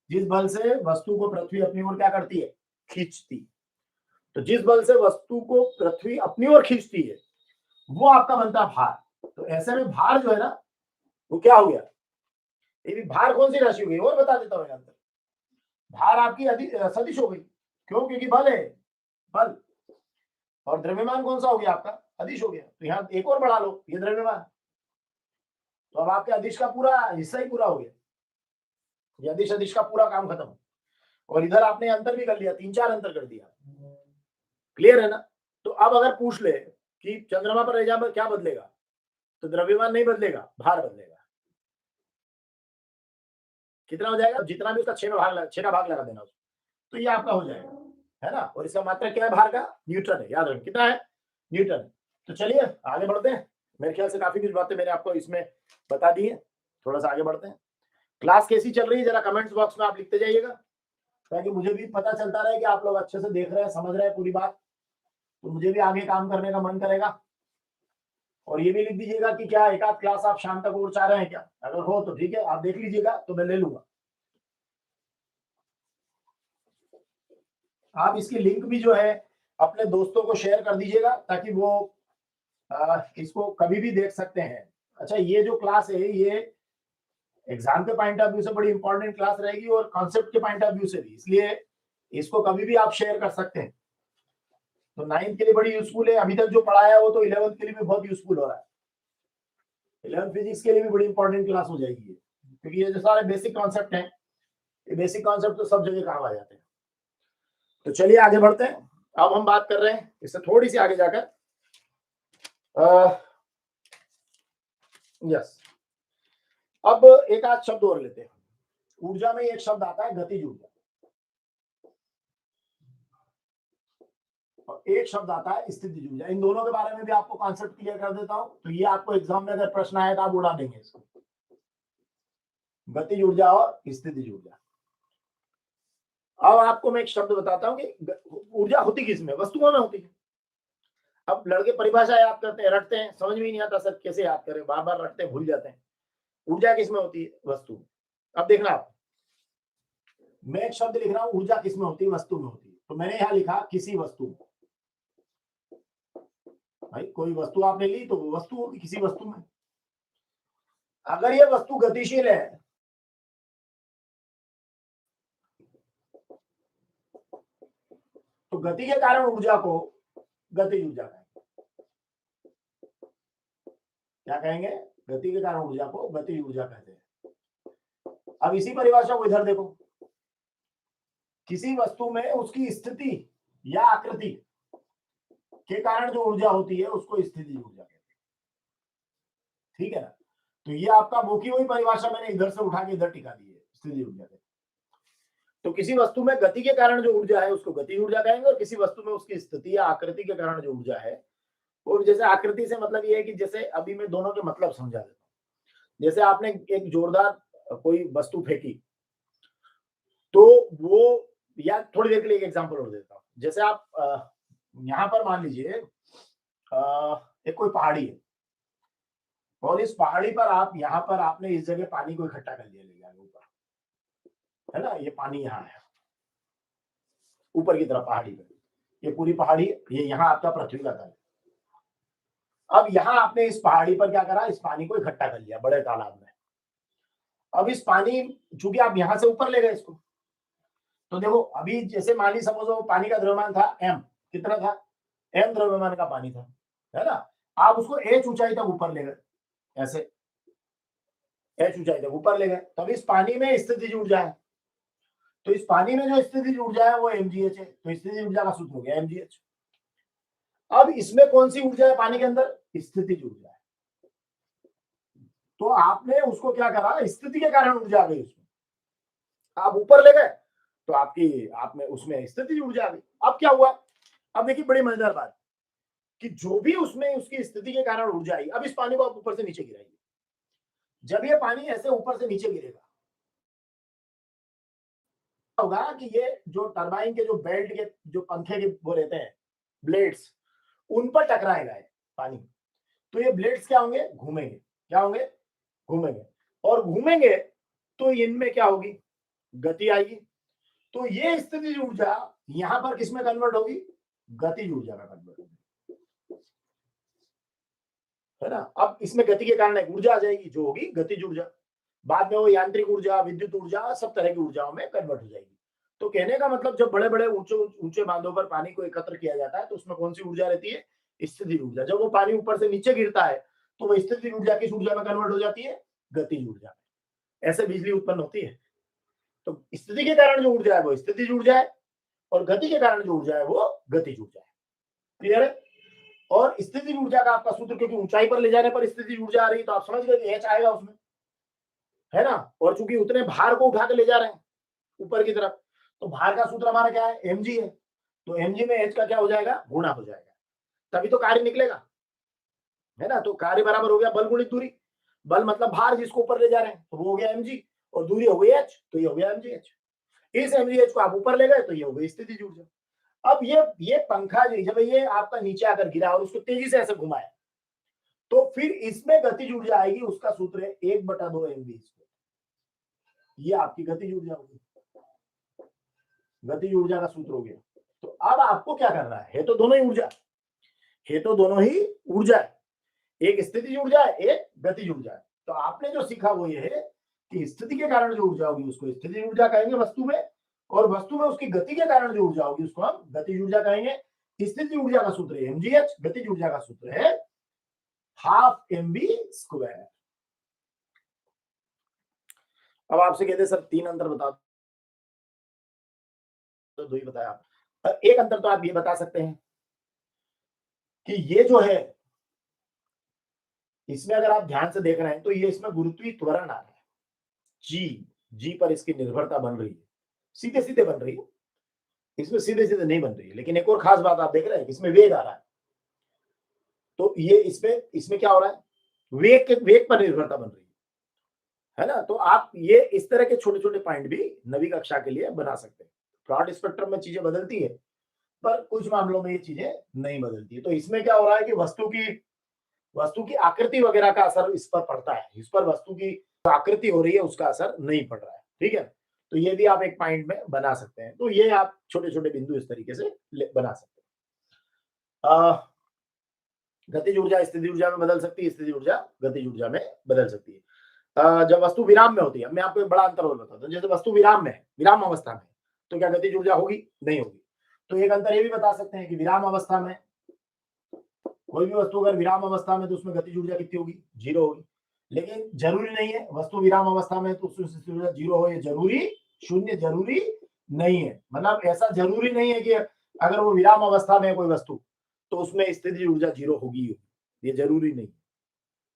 जिस बल से वस्तु को पृथ्वी अपनी ओर क्या करती है? खींचती। तो जिस बल से वस्तु को पृथ्वी अपनी ओर खींचती है, वो आपका बनता है भार। तो ऐसे में भार जो है ना, वो क्या हो गया? ये भी भार कौन सी राशि हो गई? और बता देता हूं अंतर। भार आपकी सदिश हो गई। क्यों? क्योंकि बल है, बल। और द्रव्यमान कौन सा हो गया आपका? अदिश हो गया। तो यहाँ एक और बढ़ा लो, ये द्रव्यमान। तो अब आपके अदिश का पूरा हिस्सा ही पूरा हो गया, ये अदिश अदिश का पूरा काम खत्म। और इधर आपने अंतर भी कर लिया, 3-4 अंतर कर दिया। क्लियर है ना? तो अब अगर पूछ ले कि चंद्रमा पर ले पर क्या बदलेगा, तो द्रव्यमान नहीं बदलेगा, भार बदलेगा। कितना हो जाएगा? जितना भी उसका 6 का भाग लगा देना उसको, तो ये आपका हो जाएगा, है ना। और इसका मात्रक क्या है भार का? न्यूटन है, याद रखें। कितना है? न्यूटन। तो चलिए आगे बढ़ते हैं। मेरे ख्याल से काफी कुछ बातें मैंने आपको इसमें बता दी है। थोड़ा सा आगे बढ़ते हैं। क्लास कैसी चल रही है जरा कमेंट्स बॉक्स में आप लिखते जाइएगा, ताकि मुझे भी पता चलता रहे कि आप लोग अच्छे से देख रहे हैं, समझ रहे हैं पूरी बात। तो मुझे भी आगे काम करने का मन करेगा। और ये भी लिख दीजिएगा कि क्या एक आध क्लास आप शाम तक और चाह रहे हैं क्या? अगर हो तो ठीक है, आप देख लीजिएगा, तो मैं ले लूंगा। आप इसकी लिंक भी जो है अपने दोस्तों को शेयर कर दीजिएगा, ताकि वो इसको कभी भी देख सकते हैं। अच्छा, ये जो क्लास है ये एग्जाम के पॉइंट ऑफ व्यू से बड़ी इंपॉर्टेंट क्लास रहेगी, और कॉन्सेप्ट के पॉइंट ऑफ व्यू से भी, इसलिए इसको कभी भी आप शेयर कर सकते हैं। तो 9th के लिए बड़ी यूजफुल है, अभी तक जो पढ़ाया है वो तो 11th के लिए भी बहुत यूजफुल हो रहा है। 11th फिजिक्स के लिए भी बड़ी इंपॉर्टेंट क्लास हो जाएगी, क्योंकि ये जो सारे बेसिक कॉन्सेप्ट हैं, ये बेसिक कॉन्सेप्ट तो सब जगह काम आ जाते हैं। तो चलिए आगे बढ़ते हैं। अब हम बात कर रहे हैं इससे थोड़ी सी आगे जाकर, यस, अब एक आध शब्द और लेते हैं। ऊर्जा में एक शब्द आता है गतिज ऊर्जा, और एक शब्द आता है स्थितिज ऊर्जा। इन दोनों के बारे में भी आपको कॉन्सेप्ट क्लियर कर देता हूं, तो ये आपको एग्जाम में अगर प्रश्न आए तो आप उड़ा देंगे इसको। गतिज ऊर्जा और स्थितिज ऊर्जा। अब आपको मैं एक शब्द बताता हूं कि ऊर्जा होती किसमें? वस्तुओं में होती है। अब लड़के परिभाषा याद करते हैं, रटते हैं, समझ में नहीं आता सर कैसे याद करें, बार बार रटते हैं, भूल जाते हैं। ऊर्जा किसमें होती है? वस्तु। अब देखना आप, मैं एक शब्द लिख रहा हूं, ऊर्जा किसमें होती है? वस्तु में होती है। तो मैंने यहां लिखा किसी वस्तु में। भाई कोई वस्तु आपने ली तो वो वस्तु होगी किसी वस्तु में। अगर ये वस्तु गतिशील है तो गति के कारण ऊर्जा को गतिज ऊर्जा कहेंगे। क्या कहेंगे? गति के कारण ऊर्जा को गतिज ऊर्जा कहते हैं। अब इसी परिभाषा को इधर देखो, किसी वस्तु में उसकी स्थिति या आकृति के कारण जो ऊर्जा होती है उसको स्थितिज ऊर्जा कहते हैं। ठीक है ना? तो ये आपका वो की वही परिभाषा मैंने इधर से उठा के इधर टिका दी है, स्थितिज ऊर्जा कहते हैं। तो किसी वस्तु में गति के कारण जो ऊर्जा है उसको गतिज ऊर्जा कहेंगे, और किसी वस्तु में उसकी स्थिति या आकृति के कारण जो ऊर्जा है वो जैसे आकृति से मतलब ये है कि जैसे अभी मैं दोनों के मतलब समझा देता हूँ। जैसे आपने एक जोरदार कोई वस्तु फेंकी, तो वो, या थोड़ी देर के लिए एक एग्जांपल और देता हूँ। जैसे आप यहाँ पर मान लीजिए एक कोई पहाड़ी है और इस पहाड़ी पर आप यहाँ पर आपने इस जगह पानी को इकट्ठा कर लिया, ले जाके ऊपर, है ना? ये पानी यहाँ है, ऊपर की तरफ पहाड़ी पे। ये पूरी पहाड़ी, ये यहाँ आपका पृथ्वी का तल है। अब यहाँ आपने इस पहाड़ी पर क्या करा, इस पानी को इकट्ठा कर लिया बड़े तालाब में। अब इस पानी, चूंकि आप यहाँ से ऊपर ले गए इसको, तो देखो अभी जैसे मान ली सपोज वो पानी का द्रव्यमान था m, कितना था? m द्रव्यमान का पानी था, है ना? आप उसको h ऊंचाई तक ऊपर ले गए, ऐसे h ऊंचाई तक ऊपर ले गए, तब इस पानी में स्थितिज ऊर्जा है। तो इस पानी में जो स्थितिज ऊर्जा है वो mgh है, तो स्थितिज ऊर्जा का सूत्र हो गया mgh। अब इसमें कौन सी ऊर्जा है पानी के अंदर? स्थितिज ऊर्जा है। तो आपने उसको क्या करा, स्थिति के कारण ऊर्जा आ गई उसमें, आप ऊपर ले गए तो आप में उसमें स्थितिज ऊर्जा आ गई। अब क्या हुआ, अब देखिए बड़ी मजेदार बात कि जो भी उसमें उसकी स्थिति के कारण ऊर्जा आई, अब इस पानी को आप ऊपर से नीचे गिराइए। जब ये पानी ऐसे ऊपर से नीचे गिरेगा, होगा कि ये जो टरबाइन के जो बेल्ट के जो पंखे के वो रहते हैं ब्लेड्स, उन पर टकराएगा ये पानी। तो ये ब्लेड्स क्या होंगे, घूमेंगे। क्या होंगे? घूमेंगे। और घूमेंगे तो इनमें क्या होगी, गति आएगी। तो ये स्थितिज ऊर्जा यहां पर किसमें कन्वर्ट होगी? गतिज ऊर्जा में कन्वर्ट होगी, है ना? अब इसमें गति के कारण एक ऊर्जा आ जाएगी जो होगी गतिज ऊर्जा। बाद में वो यांत्रिक ऊर्जा, विद्युत ऊर्जा, सब तरह की ऊर्जाओं में कन्वर्ट हो जाएगी। तो कहने का मतलब जब बड़े बड़े ऊंचे ऊंचे बांधों पर पानी को एकत्र किया जाता है तो उसमें कौन सी ऊर्जा रहती है? स्थितिज ऊर्जा। जब वो पानी ऊपर से नीचे गिरता है तो वो स्थितिज ऊर्जा किस ऊर्जा में कन्वर्ट हो जाती है? गतिज ऊर्जा में। ऐसे बिजली उत्पन्न होती है। तो स्थिति के कारण जो ऊर्जा है वो स्थितिज ऊर्जा है, और गति के कारण जो ऊर्जा है वो गतिज ऊर्जा है। क्लियर है? और स्थितिज ऊर्जा का आपका सूत्र, क्योंकि ऊंचाई पर ले जाने पर स्थितिज ऊर्जा आ रही है तो आप समझ गए कि एच आएगा उसमें, है ना? और चूंकि उतने भार को उठा के ले जा रहे हैं ऊपर की तरफ, तो भार का सूत्र हमारा क्या है? mg है। तो mg में एच का क्या हो जाएगा? गुणा हो जाएगा, तभी तो कार्य निकलेगा, है ना? तो कार्य बराबर हो गया बल गुणित दूरी। बल मतलब भार जिसको ऊपर ले जा रहे हैं, तो वो हो गया mg, और दूरी हो गई h, तो ये हो गया mgh। इस mgh को आप ऊपर ले गए तो ये हो गई स्थितिज ऊर्जा। अब ये पंखा जब ये आपका नीचे आकर गिरा और उसको तेजी से ऐसे घुमाया, तो फिर इसमें गतिज ऊर्जा आएगी, उसका सूत्र है 1/2 mv। ये आपकी गतिज ऊर्जा होगी, गतिज ऊर्जा का सूत्र हो गया। तो अब आपको क्या करना है तो दोनों ही ऊर्जा है, तो दोनों ही ऊर्जा है, एक स्थितिज ऊर्जा है, एक गतिज ऊर्जा है। तो आपने जो सीखा वो ये है कि स्थिति के कारण जो ऊर्जा होगी उसको स्थितिज ऊर्जा कहेंगे वस्तु में, और वस्तु में उसकी गति के कारण जो ऊर्जा होगी उसको हम गतिज ऊर्जा कहेंगे। स्थितिज ऊर्जा का सूत्र है mgh, गतिज ऊर्जा का सूत्र है ½ mv²। अब आपसे कहते सर 3 अंतर बता तो 2 ही बताया आप। एक अंतर तो आप ये बता सकते हैं कि ये जो है, इसमें अगर आप ध्यान से देख रहे हैं तो ये इसमें गुरुत्वीय त्वरण आ रहा है, जी पर इसकी निर्भरता बन रही है, सीधे सीधे बन रही है, इसमें सीधे सीधे नहीं बन रही है। लेकिन एक और खास बात आप देख रहे हैं, इसमें वेग आ रहा है, तो ये इसमें क्या हो रहा है, वेग पर निर्भरता बन रही है ना? तो आप ये इस तरह के छोटे छोटे पॉइंट भी नवी कक्षा के लिए बना सकते हैं। ब्रॉड स्पेक्ट्रम में चीजें बदलती है, पर कुछ मामलों में ये चीजें नहीं बदलती है। तो इसमें क्या हो रहा है कि वस्तु की आकृति वगैरह का असर इस पर पड़ता है, इस पर वस्तु की आकृति हो रही है उसका असर नहीं पड़ रहा है। ठीक है, तो ये भी आप एक पॉइंट में बना सकते हैं। तो ये आप छोटे छोटे बिंदु इस तरीके से बना सकते हैं। गतिज ऊर्जा स्थितिज ऊर्जा में बदल सकती है, स्थितिज ऊर्जा गतिज ऊर्जा में बदल सकती है। जब वस्तु विराम में होती है, मैं आपको एक बड़ा अंतर और बताता हूँ। जैसे वस्तु विराम में है, विराम अवस्था में, तो क्या गतिज ऊर्जा होगी? नहीं होगी। तो एक अंतर ये भी बता सकते हैं कि विराम अवस्था में कोई भी वस्तु अगर विराम अवस्था में तो उसमें गतिज ऊर्जा कितनी होगी? 0 होगी। लेकिन जरूरी नहीं है वस्तु विराम अवस्था में तो उसमें स्थितिज ऊर्जा 0 हो, ये जरूरी, शून्य जरूरी नहीं है। मतलब ऐसा जरूरी नहीं है कि अगर वो विराम अवस्था में है कोई वस्तु तो उसमें स्थितिज ऊर्जा 0 होगी, ये जरूरी नहीं।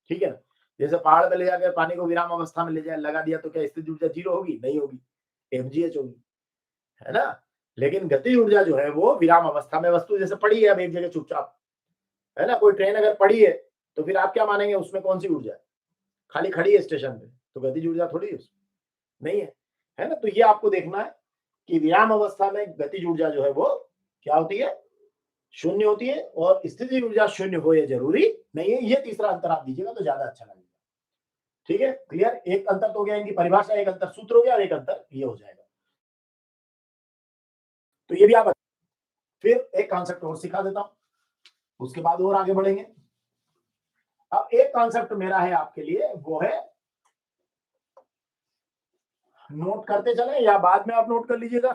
ठीक है ना? जैसे पहाड़ पे ले जाकर पानी को विराम अवस्था में ले जाए लगा दिया तो क्या स्थितिज ऊर्जा 0 होगी? नहीं होगी, mgh होगी, है ना? लेकिन गतिज ऊर्जा जो है वो विराम अवस्था में, वस्तु जैसे पड़ी है अब एक जगह चुपचाप, है ना। कोई ट्रेन अगर पड़ी है तो फिर आप क्या मानेंगे, उसमें कौन सी ऊर्जा है, खाली खड़ी है स्टेशन पे, तो गतिज ऊर्जा थोड़ी है उसमें, नहीं है, है ना। तो ये आपको देखना है कि विराम अवस्था में गतिज ऊर्जा जो है वो क्या होती है, शून्य होती है, और स्थितिज ऊर्जा शून्य हो ये जरूरी नहीं है। ये तीसरा अंतर आप दीजिएगा तो ज्यादा अच्छा लगेगा। ठीक है, क्लियर। एक अंतर तो हो गया इनकी परिभाषा, एक अंतर सूत्र हो गया, और एक अंतर ये हो जाएगा। तो ये भी आप, फिर एक कॉन्सेप्ट और सिखा देता हूं, उसके बाद और आगे बढ़ेंगे। अब एक कॉन्सेप्ट मेरा है आपके लिए, वो है, नोट करते चले या बाद में आप नोट कर लीजिएगा,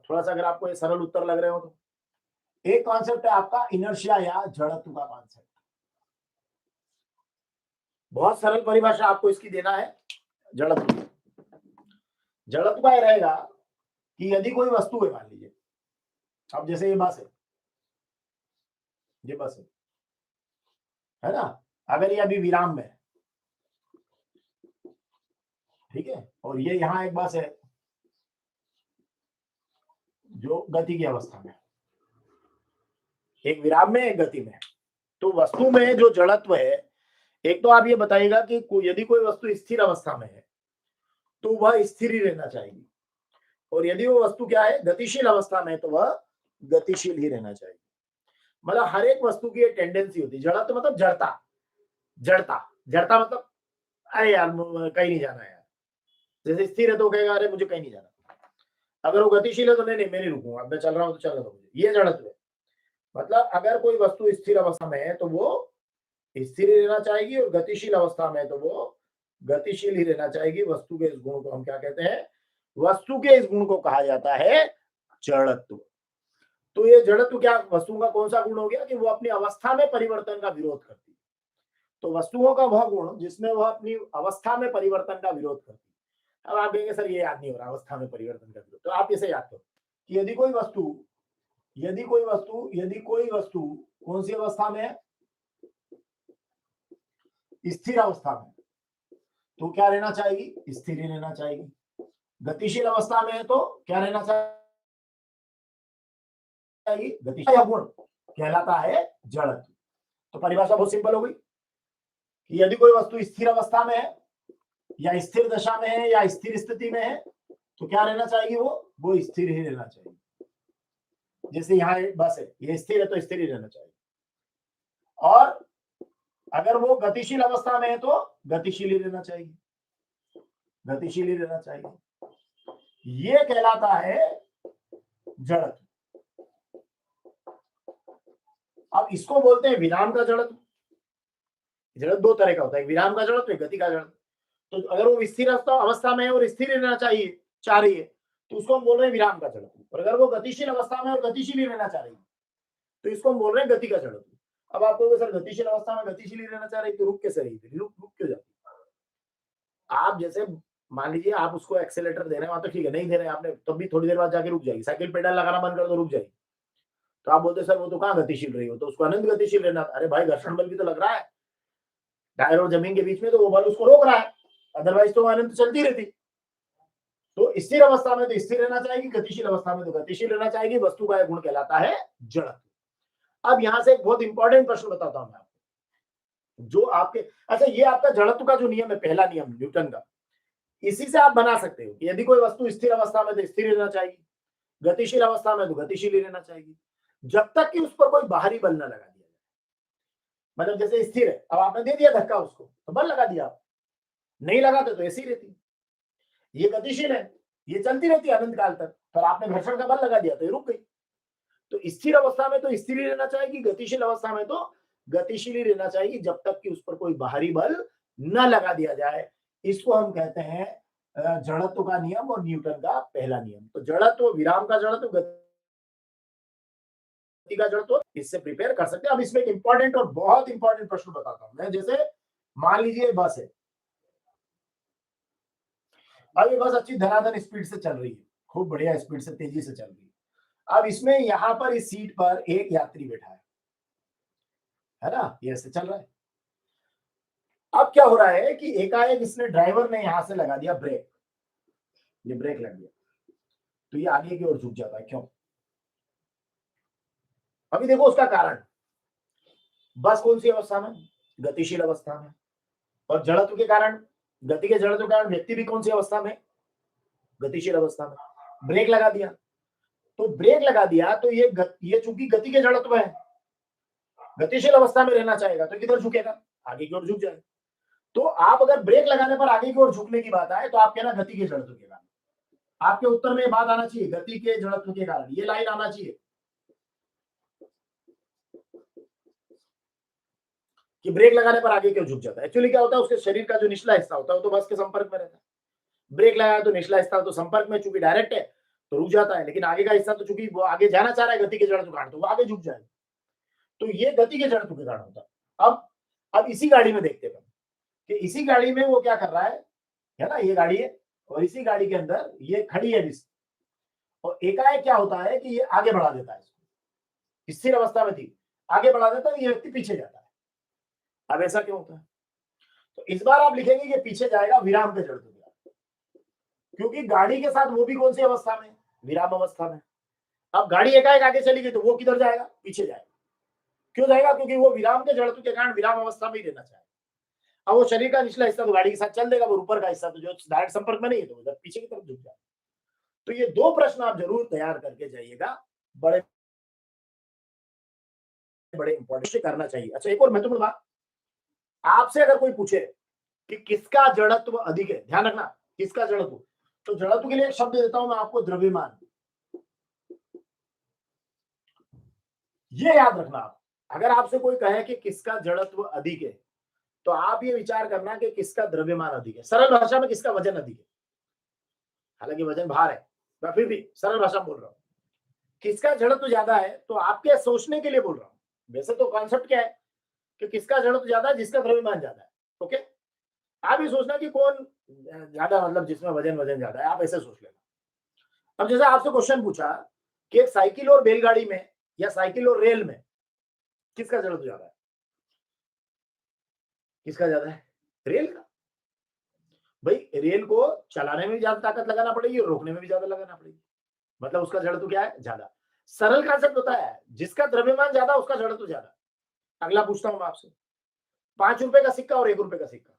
थोड़ा सा अगर आपको ये सरल उत्तर लग रहे हो तो। एक कॉन्सेप्ट है आपका इनर्शिया या जड़त्व का कॉन्सेप्ट। बहुत सरल परिभाषा आपको इसकी देना है जड़त्व। जड़त्व का रहेगा कि यदि कोई वस्तु है, मान लीजिए अब जैसे ये बस है, ये बस है ना, अगर ये अभी विराम में है, ठीक है, और ये यहां एक बस है जो गति की अवस्था में, एक विराम में एक गति में, तो वस्तु में जो जड़त्व है, एक तो आप ये बताइएगा कि यदि कोई वस्तु स्थिर अवस्था में है तो वह स्थिर ही रहना चाहिए, और यदि वो वस्तु क्या है, गतिशील अवस्था में, तो वह गतिशील ही रहना चाहिए। मतलब हर एक वस्तु की एक टेंडेंसी होती है, जड़त्व मतलब जड़ता, जड़ता, जड़ता मतलब अरे यार कहीं नहीं जाना यार, जैसे स्थिर है तो कहेगा अरे मुझे कहीं नहीं जाना, अगर वो गतिशील है तो नहीं नहीं मैं नहीं रुकूंगा, मैं चल रहा हूँ तो चल रहा हूँ, ये जड़त्व है। मतलब अगर कोई वस्तु स्थिर अवस्था में है तो वो स्थिर ही रहना चाहिए, और गतिशील अवस्था में तो वो गतिशील ही रहना चाहिए। वस्तु के इस गुण को हम क्या कहते हैं, वस्तु के इस गुण को कहा जाता है जड़त्व। तो ये जड़त्व क्या, वस्तु का कौन सा गुण हो गया कि वो अपनी अवस्था में परिवर्तन का विरोध करती है। तो वस्तुओं का वह गुण जिसमें वह अपनी अवस्था में परिवर्तन का विरोध करती है। अब आप कहेंगे सर ये याद नहीं हो रहा, अवस्था में परिवर्तन का विरोध, तो आप इसे याद करो कि यदि कोई वस्तु, यदि कोई वस्तु कौन सी अवस्था में है, स्थिर अवस्था में, तो क्या रहना चाहिए, स्थिर ही रहना चाहिए। गतिशील अवस्था में है तो क्या रहना चाहिए, गतिशील गुण कहलाता है जड़त्व। तो परिभाषा बहुत सिंपल हो गई कि यदि कोई वस्तु स्थिर अवस्था में है, या स्थिर दशा में है, या स्थिर स्थिति में है, तो क्या रहना चाहिए, वो स्थिर ही रहना चाहिए। जैसे यहाँ बस है, ये स्थिर है तो स्थिर ही रहना चाहिए, और अगर वो गतिशील अवस्था में है तो गतिशील ही रहना चाहिए, गतिशील ही रहना चाहिए। ये कहलाता है जड़त्व। अब इसको बोलते हैं विराम का जड़त्व। जड़त्व दो तरह का होता है, विराम का जड़त्व, गति का जड़त्व। तो अगर वो स्थिर अवस्था में है और स्थिर रहना चाहिए, चाह रही है, तो उसको हम बोल रहे हैं विराम का जड़त्व। और अगर वो गतिशील अवस्था में और गतिशील ही रहना चाह रही है, तो इसको हम बोल रहे हैं गति का जड़त्व। अब आप कहोगे सर गतिशील अवस्था में गतिशील ही रहना चाह रही, तो रुक कैसे रही, रुक क्यों जाती। आप जैसे मान लीजिए आप उसको एक्सेलेटर दे रहे हैं, वहां तो ठीक है, नहीं दे रहे हैं आपने, तब भी थोड़ी देर बाद जाके रुक जाएगी। साइकिल पेडल लगाना बंद कर दो, रुक जाएगी। तो आप बोलते सर वो तो कहाँ गतिशील रही हो, तो उसको अनंत गतिशील रहना। अरे भाई घर्षण बल भी तो लग रहा है टायर और जमीन के बीच में, तो वो बल उसको रोक रहा है, अदरवाइज तो अनंत चलती रहती। तो स्थिर अवस्था में तो स्थिर रहना चाहिए, गतिशील अवस्था में तो गतिशील रहना चाहिए। वस्तु का गुण कहलाता है जड़त्व। अब यहां से एक बहुत इंपॉर्टेंट प्रश्न बताता हूं मैं आपको, जो आपके, अच्छा ये आपका जड़त्व का जो नियम है, पहला नियम न्यूटन का, इसी से आप बना सकते हो कि यदि कोई वस्तु स्थिर अवस्था में तो स्थिर रहना चाहिए, गतिशील अवस्था में तो गतिशील ही रहना चाहिए, जब तक कि उस पर कोई बाहरी बल न लगा दिया जाए। मतलब जैसे स्थिर है, अब आपने दे दिया धक्का उसको, तो बल लगा दिया, नहीं लगाते तो ऐसी रहती। ये गतिशील है, ये चलती रहती है अनंत काल तक, पर आपने घर्षण का बल लगा दिया तो ये रुक गई। तो स्थिर अवस्था में तो स्थिर ही रहना चाहिए, गतिशील अवस्था में तो गतिशील ही रहना चाहिए, जब तक कि उस पर कोई बाहरी बल न लगा दिया जाए। इसको हम कहते हैं जड़त्व का नियम और न्यूटन का पहला नियम। तो जड़त्व, विराम का जड़त्व, गति का जड़त्व, इससे प्रिपेयर कर सकते हैं। अब इसमें एक इंपॉर्टेंट और बहुत इंपॉर्टेंट प्रश्न बताता हूं मैं। जैसे मान लीजिए बस है, अब ये बस अच्छी धनाधन स्पीड से चल रही है, खूब बढ़िया स्पीड से, तेजी से चल रही है। अब इसमें यहां पर इस सीट पर एक यात्री बैठा है ना, ये ऐसे चल रहा है। अब क्या हो रहा है कि एकाएक इसने, ड्राइवर ने यहां से लगा दिया ब्रेक, ये ब्रेक लग गया, तो ये आगे की ओर झुक जाता है। क्यों? अभी देखो उसका कारण। बस कौन सी अवस्था में? गतिशील अवस्था में। और जड़त्व के कारण, गति के जड़त्व के कारण व्यक्ति भी कौन सी अवस्था में? गतिशील अवस्था में। ब्रेक लगा दिया, तो ब्रेक लगा दिया तो ये चूंकि गति के जड़त्व है, गतिशील अवस्था में रहना चाहेगा तो किधर झुकेगा? आगे की ओर झुक जाएगा। तो आप अगर ब्रेक लगाने पर आगे की ओर झुकने की बात आए तो आप कहना गति के जड़त्व के कारण। आपके उत्तर में ये बात आना चाहिए, गति के जड़त्व के कारण, ये लाइन आना चाहिए कि ब्रेक लगाने पर आगे क्यों झुक जाता है। एक्चुअली क्या होता है, उसके शरीर का जो निचला हिस्सा होता है वो तो बस के संपर्क में रहता है। ब्रेक लगाया तो निचला हिस्सा तो संपर्क में, चूंकि डायरेक्ट है तो रुक जाता है, लेकिन आगे का हिस्सा तो चूंकि वो आगे जाना चाह रहा है गति के जड़त्व के कारण, तो वो आगे झुक जाएगा। तो ये गति के जड़त्व के कारण होता है। अब इसी गाड़ी में देखते हैं कि इसी गाड़ी में वो क्या कर रहा है ना, ये गाड़ी है और इसी गाड़ी के अंदर ये खड़ी है डिस्क, और एकाएक क्या होता है कि ये आगे बढ़ा देता है इसको, स्थिर अवस्था में थी, आगे बढ़ा देता है, ये व्यक्ति पीछे जाता है। अब ऐसा क्यों होता है? तो इस बार आप लिखेंगे कि पीछे जाएगा विराम के जड़त्व के कारण, क्योंकि गाड़ी के साथ वो भी कौन सी अवस्था में? विराम अवस्था में। अब गाड़ी एकाएक आगे चली गई तो वो किधर जाएगा? पीछे जाएगा। क्यों जाएगा? क्योंकि वो विराम के जड़त्व के कारण विराम अवस्था में ही रहना चाहेगा। अब वो शरीर का निचला हिस्सा तो गाड़ी के साथ चल देगा, वो ऊपर का हिस्सा तो जो डायरेक्ट संपर्क में नहीं है तो उधर पीछे की तरफ झुक जाएगा। तो ये दो प्रश्न आप जरूर तैयार करके जाइएगा, बड़े बड़े इंपॉर्टेंट करना चाहिए। अच्छा, एक और महत्वपूर्ण बात, आपसे अगर कोई पूछे कि किसका जड़त्व अधिक है, ध्यान रखना किसका जड़त्व, तो जड़त्व के लिए एक शब्द देता हूं मैं आपको, द्रव्यमान। ये याद रखना आप, अगर आपसे कोई कहे कि किसका जड़त्व अधिक है तो आप ये विचार करना कि किसका द्रव्यमान अधिक है। सरल भाषा में किसका वजन अधिक है, हालांकि वजन भार है, मैं फिर भी सरल भाषा बोल रहा हूं। किसका जड़त्व ज्यादा है तो आपके सोचने के लिए बोल रहा हूं। वैसे तो कॉन्सेप्ट क्या है कि किसका जड़त्व ज्यादा है? जिसका द्रव्यमान ज्यादा है। ओके, आप ये सोचना कि कौन ज्यादा, मतलब जिसमें वजन वजन ज्यादा है, आप ऐसे सोच लेना। अब जैसे आपसे क्वेश्चन पूछा कि एक साइकिल और बैलगाड़ी में या साइकिल और रेल में किसका जड़त्व ज्यादा है? किसका ज्यादा है? रेल का। भाई रेल को चलाने में भी ज्यादा ताकत लगाना पड़ेगी और रोकने में भी ज्यादा लगाना पड़ेगी, मतलब उसका जड़त्व क्या है? ज्यादा। सरल कांसेप्ट होता है, जिसका द्रव्यमान ज्यादा उसका जड़त्व ज्यादा। अगला पूछता हूं मैं आपसे, 5 रुपए का सिक्का और 1 रुपए का सिक्का,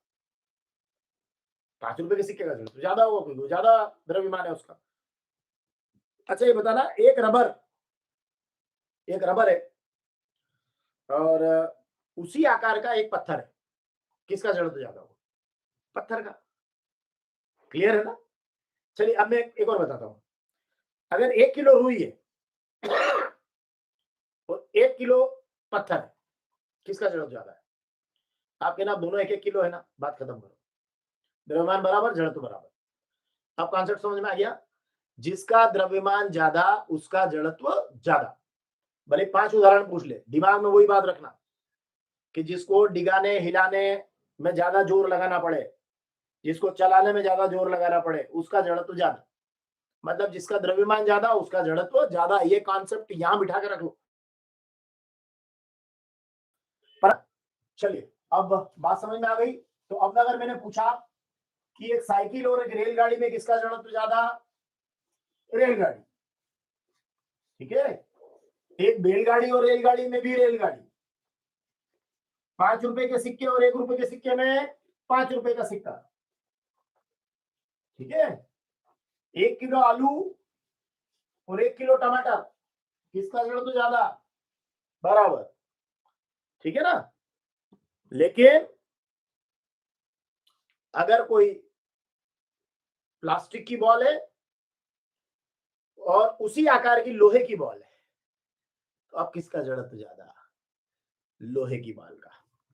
5 रुपए के सिक्के का जड़त्व ज्यादा होगा क्योंकि ज्यादा द्रव्यमान है उसका। अच्छा, ये बताना, एक रबर है और उसी आकार का एक पत्थर है, किसका जड़त्व ज्यादा होगा? पत्थर का। क्लियर है ना? चलिए अब मैं एक और बताता हूं, अगर 1 किलो रुई है और 1 किलो पत्थर है, किसका जड़त्व ज्यादा है? आप कहना दोनों 1-1 किलो है ना, बात खत्म करो। द्रव्यमान बराबर, जड़त्व बराबर। अब कॉन्सेप्ट समझ में आ गया? जिसका द्रव्यमान ज्यादा उसका जड़त्व ज्यादा। भले 5 उदाहरण पूछ ले, दिमाग में वही बात रखना कि जिसको डिगाने हिलाने में ज्यादा जोर लगाना पड़े, जिसको चलाने में ज्यादा जोर लगाना पड़े, उसका जड़त्व ज्यादा, मतलब जिसका द्रव्यमान ज्यादा उसका जड़त्व ज्यादा। ये कॉन्सेप्ट यहां बिठा के रख लो। पर चलिए, अब बात समझ में आ गई। तो अब अगर मैंने पूछा कि एक साइकिल और एक रेलगाड़ी में किसका जड़त्व ज्यादा? रेलगाड़ी। ठीक है, एक बैलगाड़ी और रेलगाड़ी में भी रेलगाड़ी। 5 रुपए के सिक्के और 1 रुपए के सिक्के में 5 रुपए का सिक्का। ठीक है, 1 किलो आलू और 1 किलो टमाटर, किसका जड़त्व ज्यादा? बराबर। ठीक है ना? लेकिन अगर कोई प्लास्टिक की बॉल है और उसी आकार की लोहे की बॉल है, तो अब किसका जड़त्व ज्यादा? लोहे की बॉल का,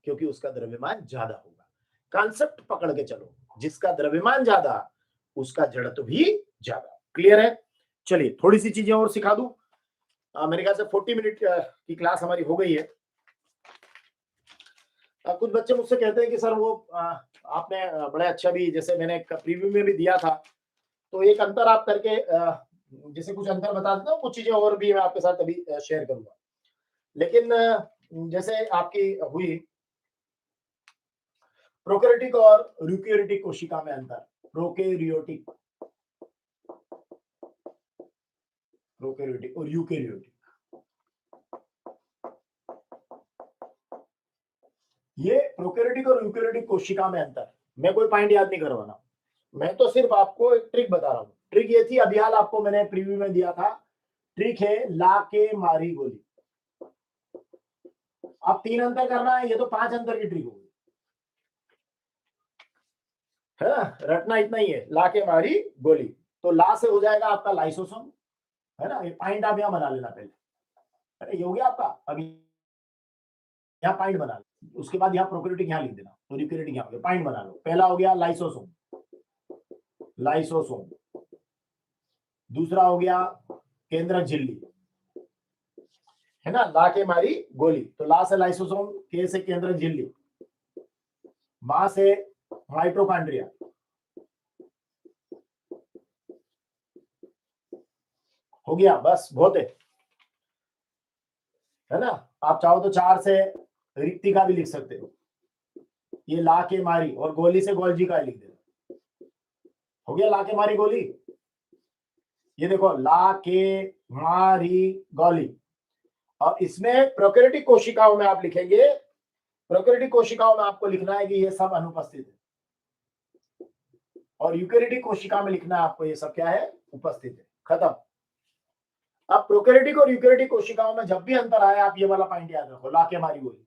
क्योंकि उसका द्रव्यमान ज्यादा होगा। कॉन्सेप्ट पकड़ के चलो, जिसका द्रव्यमान ज्यादा उसका जड़त्व भी ज्यादा। क्लियर है? चलिए थोड़ी सी चीजें और सिखा दूं। मेरे ख्याल से 40 मिनट की क्लास हमारी हो गई है। कुछ बच्चे मुझसे कहते हैं कि सर वो आपने बड़े अच्छा भी, जैसे मैंने प्रीव्यू में भी दिया था, तो एक अंतर आप करके जैसे कुछ अंतर बता देता हूँ, कुछ चीजें और भी मैं आपके साथ अभी शेयर करूंगा। लेकिन जैसे आपकी हुई प्रोकैरियोटिक और यूकेरियोटिक कोशिका में अंतर, प्रोकैरियोटिक प्रोकैरियोटिक और यूकेरियोटिक। ये प्रोकैरियोटिक और यूकैरियोटिक कोशिका में अंतर। मैं कोई पॉइंट याद नहीं करवाना, मैं तो सिर्फ आपको एक ट्रिक बता रहा हूँ। ट्रिक ये थी, अभी हाल आपको मैंने प्रीव्यू में दिया था, ट्रिक है ला के मारी गोली। अब 3 अंतर करना है, ये तो 5 अंतर की ट्रिक होगी, है ना। रटना इतना ही है, ला के मारी गोली। तो ला से हो जाएगा आपका लाइसोसोम, है ना। ये पॉइंट आप यहाँ बना लेना पहले, अरे ये हो गया आपका। अभी यहाँ पॉइंट बना लो, उसके बाद यहाँ प्रोकैरियोटिक यहाँ लिख देना, तो यूकैरियोटिक यहाँ हो गया। पॉइंट बना लो, पहला हो गया लाइसोसोम, लाइसोसोम। दूसरा हो गया केंद्रक झिल्ली, है ना। ला के मारी गोली, तो ला से लाइसोसोम, के से केंद्रक झिल्ली, मा से माइटोकॉन्ड्रिया, हो गया। बस बहुत है ना। आप चाहो तो 4 से रिक्तिका भी लिख सकते हो, ये ला के मारी, और गोली से गोल्जी का लिख देना, हो गया ला के मारी गोली। ये देखो ला के मारी गोली। और इसमें प्रोकैरियोटिक कोशिकाओं में आप लिखेंगे, प्रोकैरियोटिक कोशिकाओं में आपको लिखना है कि ये सब अनुपस्थित है, और यूकैरियोटिक कोशिका में लिखना है आपको ये सब क्या है, उपस्थित है। खत्म। अब प्रोकैरियोटिक और यूकैरियोटिक कोशिकाओं में जब भी अंतर आए, आप ये वाला पॉइंट याद रखो, ला के मारी गोली।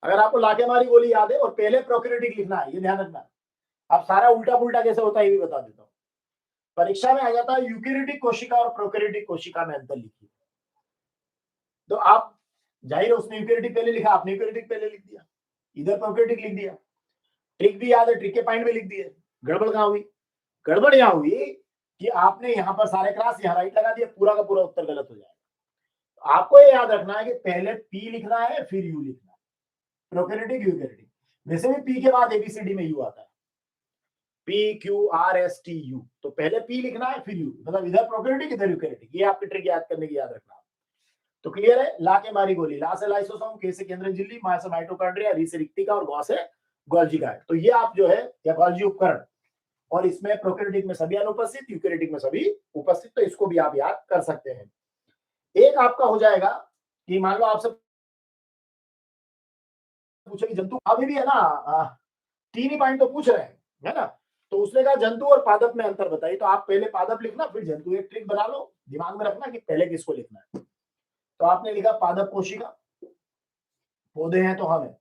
अगर आपको ला के मारी गोली याद है और पहले प्रोकैरियोटिक लिखना है, ये ध्यान रखना। अब सारा उल्टा पुल्टा कैसे होता है ये भी बता देता हूँ। परीक्षा में आ जाता है यूकैरियोटिक कोशिका और प्रोकैरियोटिक कोशिका में अंतर लिखिए, तो आप जाहिर है उसने यूकैरियोटिक पहले लिखा, आपने यूकैरियोटिक पहले लिख दिया, इधर प्रोकैरियोटिक लिख दिया। ट्रिक भी याद है, ट्रिक के पॉइंट में लिख दिए। गड़बड़ कहाँ हुई? गड़बड़ यहाँ हुई कि आपने यहाँ पर सारे क्रॉस, यहाँ राइट लगा दिया, पूरा का पूरा उत्तर गलत हो जाएगा। आपको ये याद रखना है कि पहले पी लिखना है फिर यू लिखना है, प्रोकैरियोटिक यूकैरियोटिक। वैसे भी पी के बाद एबीसीडी में यू आता है, P Q R S T U, तो पहले पी लिखना है फिर यू, मतलब इधर प्रोकैरियोटिक इधर यूकैरियोटिक। ये आपकी ट्रिक याद करने की, याद रखना। तो क्लियर है, ला के मारी गोली, ला से लाइसोसोम, के से केंद्रक झिल्ली, मा से माइटोकॉन्ड्रिया, री से रिक्तिका, और गौ से गोल्जी का। तो ये आप जो है, या गोल्जी उपकरण, और इसमें प्रोकैरियोटिक में सभी अनुपस्थित, यूकैरियोटिक में सभी उपस्थित। तो इसको भी आप याद कर सकते हैं। एक आपका हो जाएगा कि मान लो आपसे पूछे कि जंतु, अभी भी है ना, 3 ही पॉइंट तो पूछ रहे हैं, है ना। तो उसने कहा जंतु और पादप में अंतर बताइए, तो आप पहले पादप लिखना फिर जंतु। एक ट्रिक बना लो, दिमाग में रखना कि पहले किसको लिखना है। तो आपने लिखा पादप कोशिका, पौधे हैं तो हम है,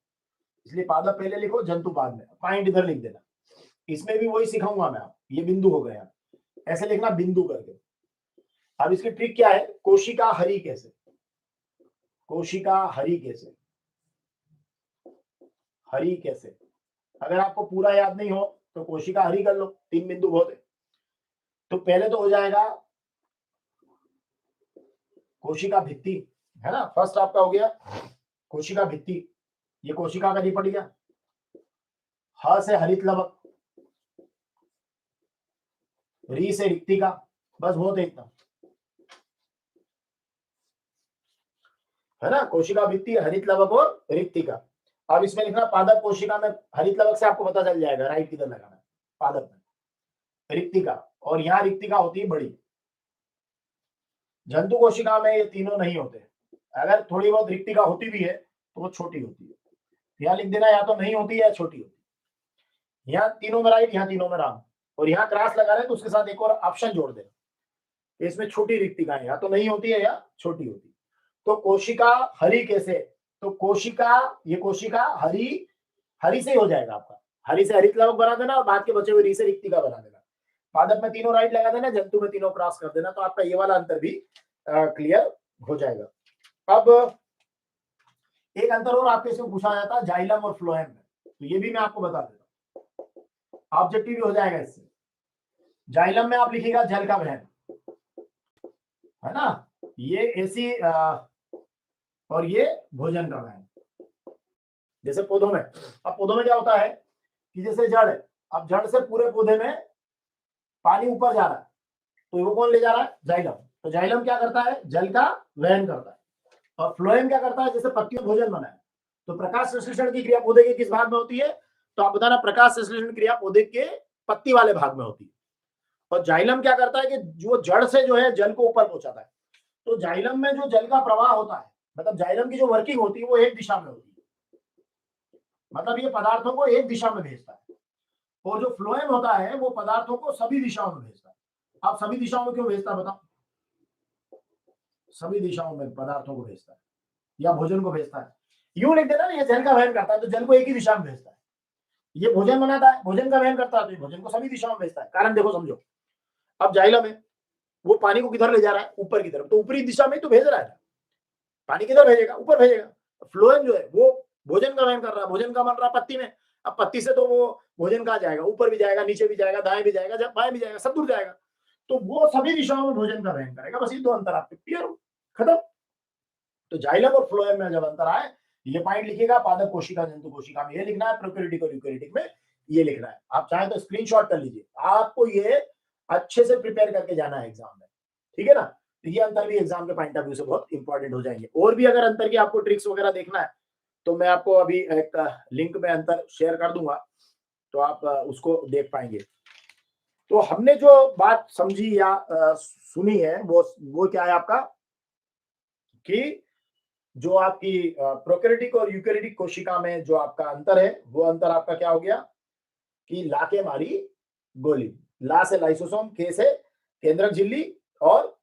इसलिए पादप पहले लिखो, जंतु बाद में। पॉइंट इधर लिख देना। इसमें भी वही सिखाऊंगा मैं, आप ये बिंदु हो गया, ऐसे लिखना बिंदु करके। अब इसकी ट्रिक क्या है, कोशिका हरी कैसे, कोशिका हरी कैसे, हरी कैसे। अगर आपको पूरा याद नहीं हो तो कोशिका हरी कर लो, 3 बिंदु बहुत है। तो पहले तो हो जाएगा कोशिका भित्ति, है ना। फर्स्ट आपका हो गया कोशिका भित्ति, ये कोशिका का निपट गया। ह से हरित लवक, री से रिक्तिका, बस बहुत है इतना, है ना। कोशिका भित्ति, हरित लवक और रिक्तिका। अब इसमें लिखना पादप कोशिका में, हरित लवक से आपको पता चल जाएगा राइट किधर लगाना है, पादप में रिक्तिका, और यहाँ रिक्तिका होती है बड़ी। जंतु कोशिका में ये तीनों नहीं होते, अगर थोड़ी बहुत रिक्तिका होती भी है तो वो छोटी होती है। यहाँ लिख देना, या तो नहीं होती है या छोटी होती है। यहाँ तीनों में राइट, यहाँ तीनों में रॉन्ग, और यहाँ क्रॉस लगा रहे तो उसके साथ एक और ऑप्शन जोड़ देना, इसमें छोटी रिक्तिकाएं या तो नहीं होती है या छोटी होती है। तो कोशिका हरी कैसे, तो कोशिका, ये कोशिका हरी, हरी से ही हो जाएगा आपका, हरी से हरित लवक बना देना और बाद के बचे हुए री से रिक्तिका बना देना। पादप में तीनों राइट लगा देना, जंतु में तीनों क्रॉस कर देना, तो आपका ये वाला अंतर भी क्लियर हो जाएगा। अब एक अंतर और आपके इसमें पूछा जाता है जाइलम और फ्लोएम में, तो ये भी मैं आपको बता देता हूँ, ऑब्जेक्टिव भी हो जाएगा इससे। जाइलम में आप लिखिएगा जल का वहन, है ना, ये ऐसी और ये भोजन का वहन। जैसे पौधों में, अब पौधों में क्या होता है कि जैसे जड़ है, अब जड़ से पूरे पौधे में पानी ऊपर जा रहा है, तो वो कौन ले जा रहा है, जाइलम। तो जाइलम क्या करता है, जल का वहन करता है। और फ्लोएम क्या करता है, जैसे पत्तियों भोजन बना है, तो प्रकाश संश्लेषण की क्रिया पौधे के किस भाग में होती है, तो आप बताना प्रकाश संश्लेषण क्रिया पौधे के पत्ती वाले भाग में होती है। और जाइलम क्या करता है कि जो जड़ से जो है जल को ऊपर पहुंचाता है। तो जाइलम में जो जल का प्रवाह होता है, मतलब जाइलम की जो वर्किंग होती है वो एक दिशा में होती है, मतलब ये पदार्थों को एक दिशा में भेजता है, और जो फ्लोएम होता है वो पदार्थों को सभी दिशाओं में भेजता है। आप सभी दिशाओं में क्यों भेजता है बताओ? सभी दिशाओं में पदार्थों को भेजता है या भोजन को भेजता है। यूं लिख देना, ये जल का वहन करता है तो जल को एक ही दिशा में भेजता है। ये भोजन बनाता है, भोजन का वहन करता है तो भोजन को सभी दिशाओं में भेजता है। कारण देखो, समझो, अब जाइलम है, वो पानी को किधर ले जा रहा है? ऊपर की तरफ, तो ऊपरी दिशा में तो भेज रहा है। पानी किधर भेजेगा? ऊपर भेजेगा। फ्लोएम जो है वो भोजन का वहन कर रहा है, भोजन का बन रहा है पत्ती में। अब पत्ती से तो वो भोजन कहाँ जाएगा? ऊपर भी जाएगा, नीचे भी जाएगा, दाएं भी जाएगा, बाएं भी जाएगा, सब दूर जाएगा। तो वो सभी दिशाओं में भोजन का वहन करेगा। बस ये दो अंतर आपके क्लियर हो, खत्म। तो जाइलम और फ्लोएम में जब अंतर आए, ये पॉइंट लिखिएगा। पादप कोशिका, जंतु कोशिका में ये लिखना है, प्रोकैरियोटिक और यूकैरियोटिक में ये लिखना है। आप चाहें तो स्क्रीनशॉट कर लीजिए, आपको ये अच्छे से प्रिपेयर करके जाना है एग्जाम में, ठीक है ना? तो ये अंतर भी एग्जाम के पॉइंट ऑफ व्यू से बहुत इंपॉर्टेंट हो जाएंगे। और भी अगर अंतर की आपको ट्रिक्स वगैरह देखना है तो मैं आपको अभी एक लिंक में अंतर शेयर कर दूंगा, तो आप उसको देख पाएंगे। तो हमने जो बात समझी या सुनी है वो क्या है आपका, कि जो आपकी प्रोकैरियोटिक और यूकैरियोटिक कोशिका में जो आपका अंतर है, वो अंतर आपका क्या हो गया कि ला के मारी गोली। ला से लाइसोसोम, के से केंद्रक झिल्ली, और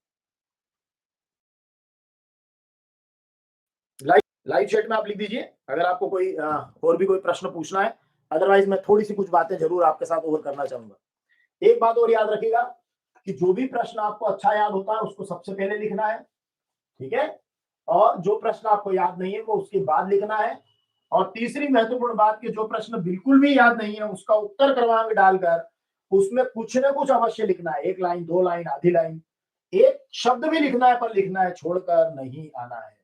लाइव चैट में आप लिख दीजिए अगर आपको कोई और भी कोई प्रश्न पूछना है। अदरवाइज मैं थोड़ी सी कुछ बातें जरूर आपके साथ और करना चाहूंगा। एक बात और याद रखिएगा कि जो भी प्रश्न आपको अच्छा याद होता है उसको सबसे पहले लिखना है, ठीक है? और जो प्रश्न आपको याद नहीं है वो उसके बाद लिखना है। और तीसरी महत्वपूर्ण बात कि जो प्रश्न बिल्कुल भी याद नहीं है उसका उत्तर क्रमांक डालकर उसमें कुछ न कुछ अवश्य लिखना है। 1 लाइन, 2 लाइन, आधी लाइन, एक शब्द भी लिखना है, पर लिखना है, छोड़कर नहीं आना है।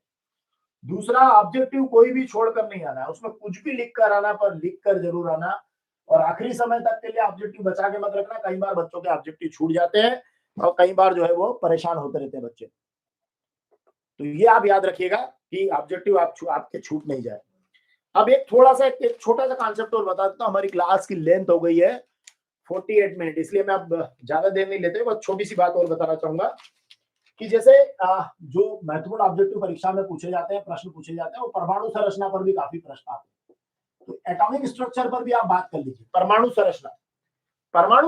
दूसरा, ऑब्जेक्टिव कोई भी छोड़कर नहीं आना है, उसमें कुछ भी लिख कर आना, पर लिख कर जरूर आना। और आखिरी समय तक के लिए ऑब्जेक्टिव बचा के मत रखना। कई बार बच्चों के ऑब्जेक्टिव छूट जाते हैं और कई बार जो है वो परेशान होते रहते हैं बच्चे। तो ये आप याद रखिएगा कि ऑब्जेक्टिव आपके छूट नहीं जाए। अब एक थोड़ा सा एक छोटा सा कॉन्सेप्ट और बता देता हूँ। हमारी क्लास की लेंथ हो गई है 48 मिनट, इसलिए मैं अब ज्यादा देर नहीं लेते। बस छोटी सी बात और बताना चाहूंगा कि जैसे जो महत्वपूर्ण ऑब्जेक्टिव परीक्षा में पूछे जाते हैं, प्रश्न पूछे जाते हैं, वो परमाणु संरचना पर भी काफी प्रश्न आते हैं। तो एटॉमिक स्ट्रक्चर पर भी आप बात कर लीजिए। परमाणु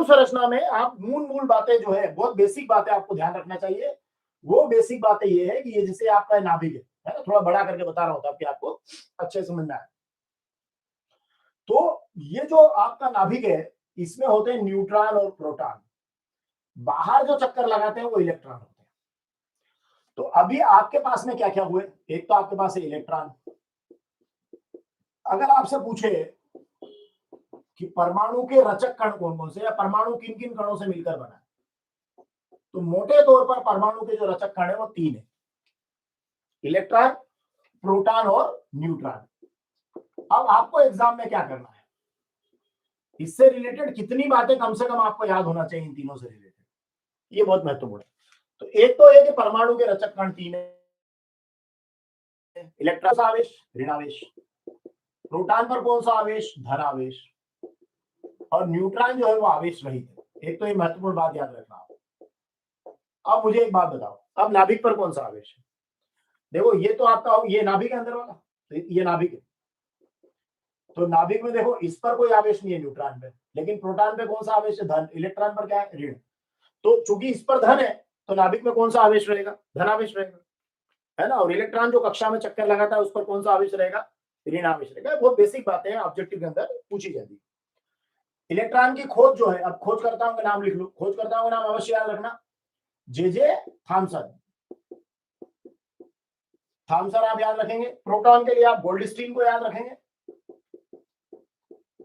संरचना में आप मूल बातें जो है, बहुत बेसिक बातें आपको ध्यान रखना चाहिए। वो बेसिक बातें ये है कि ये जैसे आपका नाभिक है ना, थोड़ा बड़ा करके बता रहा हूं ताकि आपको अच्छे से समझना है। तो ये जो आपका नाभिक है, इसमें होते हैं न्यूट्रॉन और प्रोटॉन। बाहर जो चक्कर लगाते हैं वो इलेक्ट्रॉन होते हैं। तो अभी आपके पास में क्या क्या हुए? एक तो आपके पास है इलेक्ट्रॉन। अगर आपसे पूछे कि परमाणु के रचक कण कौन कौन से, या परमाणु किन किन कणों से मिलकर बना है, तो मोटे तौर पर परमाणु के जो रचक कण है वो 3 है: इलेक्ट्रॉन, प्रोटॉन और न्यूट्रॉन। अब आपको एग्जाम में क्या करना है, इससे रिलेटेड कितनी बातें कम से कम आपको याद होना चाहिए इन तीनों से रिलेटेड, ये बहुत महत्वपूर्ण है। तो एक तो है कि परमाणु के रचक कण 3 है: इलेक्ट्रॉन आवेश, ऋण आवेश; प्रोटॉन पर कौन सा आवेश? धन आवेश; और न्यूट्रॉन जो है वो आवेश रहित है। एक तो ये महत्वपूर्ण बात याद रखना। अब मुझे एक बात बताओ, अब नाभिक पर कौन सा आवेश है? देखो, ये तो आपका, ये नाभिक है अंदर वाला, तो ये नाभिक है। तो नाभिक में देखो, इस पर कोई आवेश नहीं है न्यूट्रॉन पे, लेकिन प्रोटॉन पे कौन सा आवेश है? धन। इलेक्ट्रॉन पर क्या है? ऋण। तो चूंकि इस पर धन है तो नाभिक में कौन सा आवेश रहेगा? धन आवेश रहेगा, है ना? और इलेक्ट्रॉन जो कक्षा में चक्कर लगाता है उस पर कौन सा आवेश रहेगा? ऋण आवेश रहेगा। बहुत बेसिक बातें हैं, ऑब्जेक्टिव के अंदर पूछी जाती है। इलेक्ट्रॉन की खोज जो है, अब खोजकर्ताओं का नाम लिख लो, खोजकर्ताओं का नाम अवश्य याद रखना। जे थॉमसन, थॉमसन आप याद रखेंगे। प्रोटॉन के लिए आप गोल्डस्टीन को याद रखेंगे,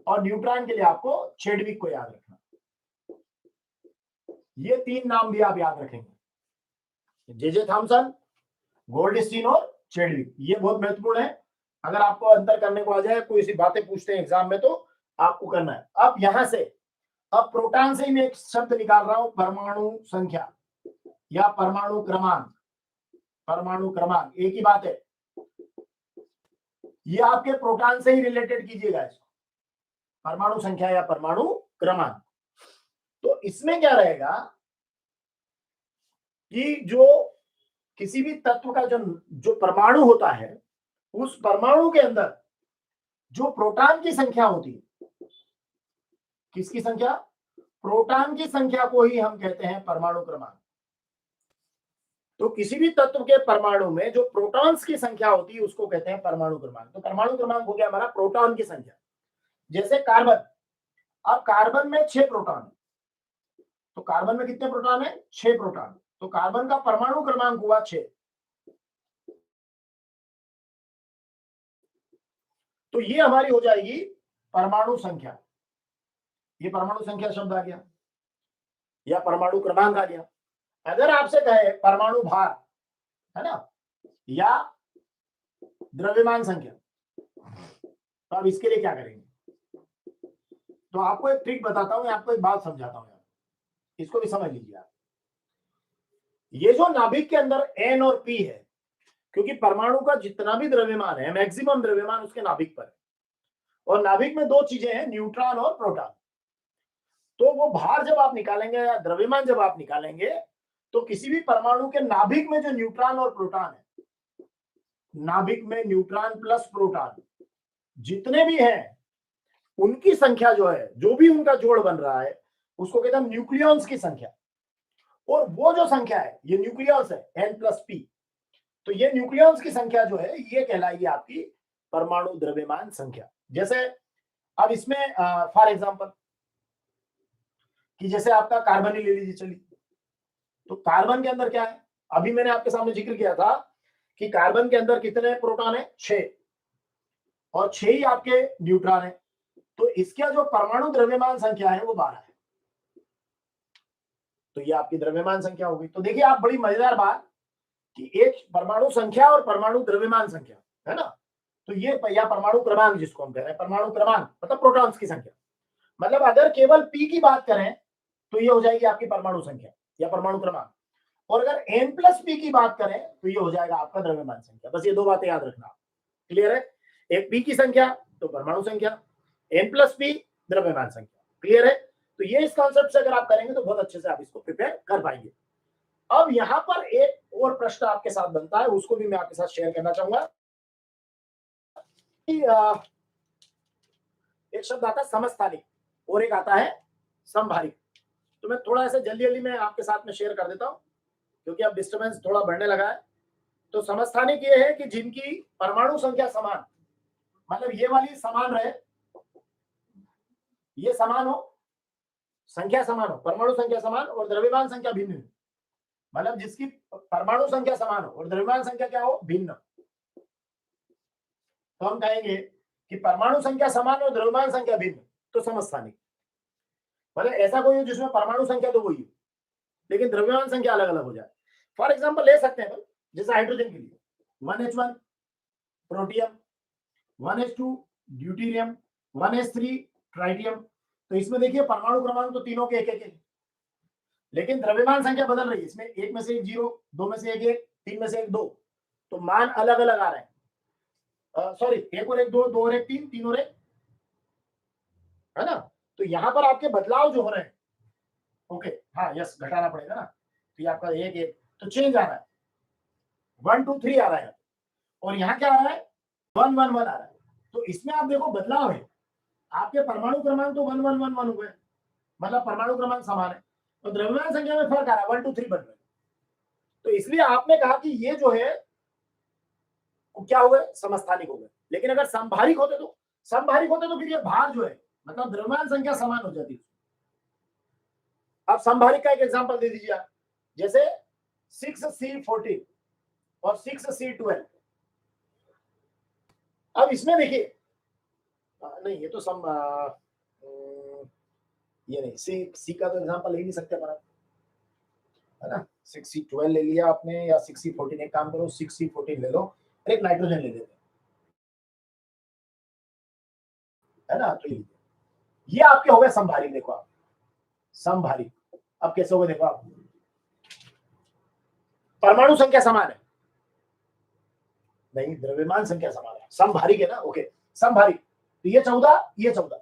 और न्यूट्रॉन के लिए आपको चेडविक को याद रखना। ये 3 नाम भी आप याद रखेंगे: जे थॉमसन, गोल्डस्टीन और चेडविक। ये बहुत महत्वपूर्ण है। अगर आपको अंतर करने को आ जाए, कोई सी बातें पूछते हैं एग्जाम में, तो आपको करना है। अब यहां से, अब प्रोटॉन से ही मैं एक शब्द निकाल रहा हूं, परमाणु संख्या या परमाणु क्रमांक। परमाणु क्रमांक एक ही बात है, ये आपके प्रोटॉन से ही रिलेटेड कीजिएगा इसको, परमाणु संख्या या परमाणु क्रमांक। तो इसमें क्या रहेगा कि जो किसी भी तत्व का जो परमाणु होता है, उस परमाणु के अंदर जो प्रोटॉन की संख्या होती है, किसकी संख्या, प्रोटॉन की संख्या को ही हम कहते हैं परमाणु क्रमांक। तो किसी भी तत्व के परमाणु में जो प्रोटॉन्स की संख्या होती है उसको कहते हैं परमाणु क्रमांक। तो परमाणु क्रमांक हो गया हमारा प्रोटॉन की संख्या। जैसे कार्बन, अब कार्बन में 6 प्रोटॉन है, तो कार्बन में कितने प्रोटॉन है, 6 प्रोटॉन, तो कार्बन का परमाणु क्रमांक हुआ 6। तो ये हमारी हो जाएगी परमाणु संख्या, ये परमाणु संख्या शब्द आ गया या परमाणु क्रमांक आ गया। अगर आपसे कहे परमाणु भार, है ना, या द्रव्यमान संख्या, तो आप इसके लिए क्या करेंगे? तो आपको एक ट्रिक बताता हूं, आपको एक बात समझाता हूं, इसको भी समझ लीजिए आप। ये जो नाभिक के अंदर N और P है, क्योंकि परमाणु का जितना भी द्रव्यमान है, मैक्सिमम द्रव्यमान उसके नाभिक पर है, और नाभिक में 2 चीजें हैं, न्यूट्रॉन और प्रोटॉन। तो वो भार जब आप निकालेंगे या द्रव्यमान जब आप निकालेंगे, तो किसी भी परमाणु के नाभिक में जो न्यूट्रॉन और प्रोटॉन है, नाभिक में न्यूट्रॉन प्लस प्रोटॉन जितने भी हैं, उनकी संख्या जो है, जो भी उनका जोड़ बन रहा है, उसको कहते हैं न्यूक्लियॉन्स की संख्या। और वो जो संख्या है, ये न्यूक्लियॉन्स है, N+P। तो ये न्यूक्लियॉन्स की संख्या जो है, ये कहलाएगी आपकी परमाणु द्रव्यमान संख्या। जैसे अब इसमें फॉर एग्जांपल कि जैसे आपका कार्बन ही ले लीजिए, चलिए, तो कार्बन के अंदर क्या है, अभी मैंने आपके सामने जिक्र किया था कि कार्बन के अंदर कितने प्रोटॉन है, 6, और 6 ही आपके न्यूट्रॉन है। तो इसका जो परमाणु द्रव्यमान संख्या है वो 12 है। तो ये आपकी द्रव्यमान संख्या होगी। तो देखिए आप, बड़ी मजेदार बात कि एक परमाणु संख्या और परमाणु द्रव्यमान संख्या, है ना, तो ये या परमाणु क्रमांक जिसको हम कह रहे हैं, परमाणु क्रमांक मतलब प्रोटॉन्स की संख्या। मतलब अगर केवल P की बात करें तो ये हो जाएगी आपकी परमाणु संख्या या परमाणु क्रमांक, और अगर N+P की बात करें तो ये हो जाएगा आपका द्रव्यमान संख्या। बस ये 2 बातें याद रखना। क्लियर है? एक P की संख्या तो परमाणु संख्या, N+P द्रव्यमान संख्या। क्लियर है? तो ये इस कॉन्सेप्ट से अगर आप करेंगे तो बहुत अच्छे से आप इसको प्रिपेयर कर पाएंगे। अब यहां पर एक और प्रश्न आपके साथ बनता है, उसको भी मैं आपके साथ शेयर करना चाहूंगा कि एक शब्द आता है समस्थानिक और एक आता है समभारिक। तो मैं थोड़ा ऐसे जल्दी जल्दी में आपके साथ में शेयर कर देता हूं, क्योंकि अब डिस्टर्बेंस थोड़ा बढ़ने लगा है। तो समस्थानिक ये है कि जिनकी परमाणु संख्या समान, मतलब ये वाली समान रहे, ये समान हो, संख्या समान हो, परमाणु संख्या समान और द्रव्यमान संख्या भिन्न, मतलब जिसकी परमाणु संख्या समान हो और द्रव्यमान संख्या क्या हो, भिन्न, तो हम कहेंगे कि परमाणु संख्या समान और द्रव्यमान संख्या भिन्न, तो समस्थानिक। मतलब ऐसा कोई हो जिसमें परमाणु संख्या तो वही हो लेकिन द्रव्यमान संख्या अलग अलग हो जाए। फॉर एग्जाम्पल ले सकते हैं, जैसे हाइड्रोजन के लिए 1H1 protium, 1H2 deuterium, 1H3 tritium. तो इसमें देखिए परमाणु क्रमांक तो तीनों के एक एक, लेकिन द्रव्यमान संख्या बदल रही है। इसमें एक में से एक 0, 2 में से एक 1, 3 में से एक 2, तो मान अलग अलग आ रहे हैं। सॉरी, 1 और 1 2, 2 और 1 3, 3 और 1, है ना। तो यहां पर आपके बदलाव जो हो रहे हैं, ओके, हाँ यस, घटाना पड़ेगा ना, तो ये आपका 1 1, तो चेंज आ रहा है, 1 2 3 आ रहा है, और यहाँ क्या आ रहा है, 1 1 1 आ रहा है। तो इसमें आप देखो बदलाव है, आपके परमाणु क्रमांक तो 1 1 1 1 हुए, मतलब परमाणु क्रमांक समान है, तो द्रव्यमान संख्या में फर्क आ रहा है, 1 2 3 बन रहे। तो इसलिए आपने कहा कि ये जो है क्या हो गए, समस्थानिक हो गए। लेकिन अगर संभारिक होते तो फिर ये भार जो है, मतलब द्रव्यमान संख्या समान हो जाती है। अब संभारिक का एक एग्जांपल दे दीजिए आप, जैसे 6C14 और 6C12। अब इसमें देखिए, नहीं ये तो ये नहीं, सी का तो एग्जांपल ले नहीं सकते पर, है ना। 6C12 ले लिया आपने या 6C14, एक काम करो 6C14 ले लो और एक नाइट्रोजन ले लेते, है ना। तो ये आपके हो गए संभारिक। देखो आप संभारिक, अब कैसे हो गए देखो आप, परमाणु संख्या समान है, नहीं द्रव्यमान संख्या समान है, संभारिक है ना, ओके संभारिक। तो ये 14, ये 14,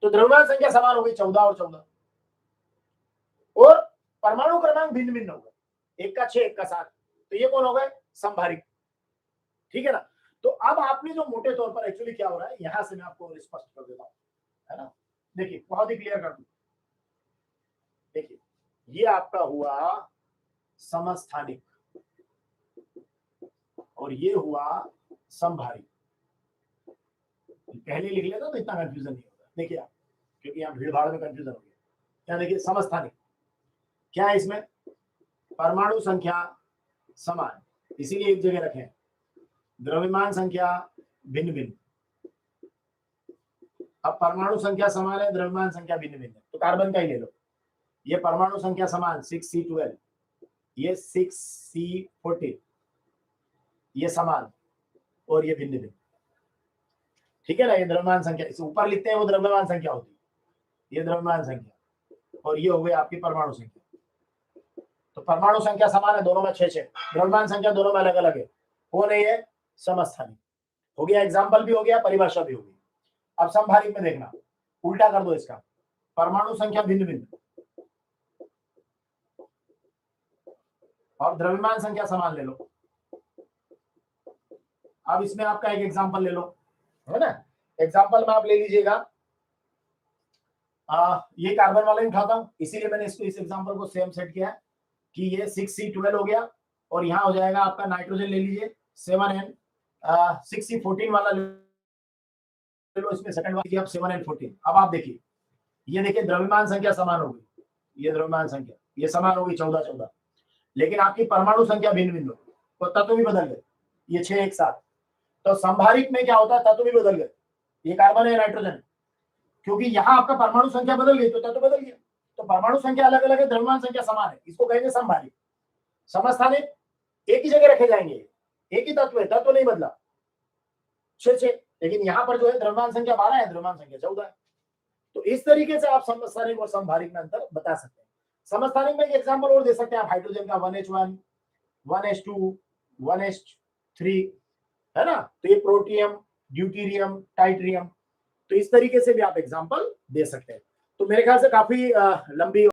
तो द्रव्यमान संख्या समान हो गई 14 और 14, और परमाणु क्रमांक भिन्न भिन्न हो गए, एक का 6 एक का 7, तो ये कौन हो गए, संभारिक। ठीक है ना। तो अब आपने जो मोटे तौर पर एक्चुअली क्या हो रहा है, यहां से मैं आपको स्पष्ट कर देता हूं, है ना। देखिए बहुत ही क्लियर कर दूं, देखिए ये आपका हुआ समस्थानिक और ये हुआ समभारी। पहले लिख लेता तो इतना कंफ्यूजन नहीं होता। देखिए आप, क्योंकि यहाँ भीड़ भाड़ में कंफ्यूजन हो गया। क्या देखिए समस्थानिक क्या है, इसमें परमाणु संख्या समान, इसीलिए एक जगह रखें। द्रव्यमान संख्या भिन्न भिन्न। अब परमाणु संख्या समान है, द्रव्यमान संख्या भिन्न भिन्न है, तो कार्बन का ही ले लो। ये परमाणु संख्या समान 6C12, ये 6C14, ये समान और ये भिन्न भिन्न। ठीक है ना, ये द्रव्यमान संख्या, इसे ऊपर लिखते हैं वो द्रव्यमान संख्या होती है, ये द्रव्यमान संख्या और ये हो गई आपकी परमाणु संख्या। तो परमाणु संख्या समान है दोनों में 6 6, द्रव्यमान संख्या दोनों में अलग अलग है। कौन है ये, समस्थानिक। हो गया, एग्जाम्पल भी हो गया, परिभाषा भी हो गई। अब समभारिक में देखना, उल्टा कर दो इसका, परमाणु संख्या भिन्न भिन्न और द्रव्यमान संख्या समान ले लो। अब इसमें आपका एक एग्जाम्पल ले लो, है ना। एग्जाम्पल में आप ले लीजिएगा, ये कार्बन वाला ही उठाता हूं, इसीलिए मैंने इसको इस एग्जाम्पल को सेम सेट किया है कि ये 6C12 हो गया और यहाँ हो जाएगा आपका नाइट्रोजन ले लीजिए 7N, 6C14 वाला ले लो, इसमें सेकंड वाला अब 7N14। अब आप देखिए, ये देखिए द्रव्यमान संख्या समान हो गई, ये द्रव्यमान संख्या ये समान हो गई 14 14, लेकिन आपकी परमाणु संख्या भिन्न भिन्न हो गई, तो तत्व भी बदल गए, ये 6 एक साथ। तो संभारिक में क्या होता है, तत्व भी बदल गए, ये कार्बन है नाइट्रोजन, क्योंकि यहाँ आपका परमाणु संख्या बदल गई तो तत्व बदल गया। तो परमाणु संख्या अलग अलग है, द्रव्यमान संख्या समान है, इसको कहेंगे संभारिक। समस्थानिक एक ही जगह रखे जाएंगे, एक ही तत्व है, तत्व नहीं बदला 6 6, लेकिन यहाँ पर जो है द्रव्यमान संख्या 12 है, द्रव्यमान संख्या 14 है। तो इस तरीके से आप समस्थानिक और संभारिक में अंतर बता सकते हैं। समस्थानिक में एक एग्जांपल और दे सकते हैं आप, हाइड्रोजन का 1H1, 1H2, 1H3, है ना। तो ये प्रोटियम, ड्यूटीरियम, टाइट्रियम, तो इस तरीके से भी आप एग्जांपल दे सकते हैं। तो मेरे ख्याल से काफी लंबी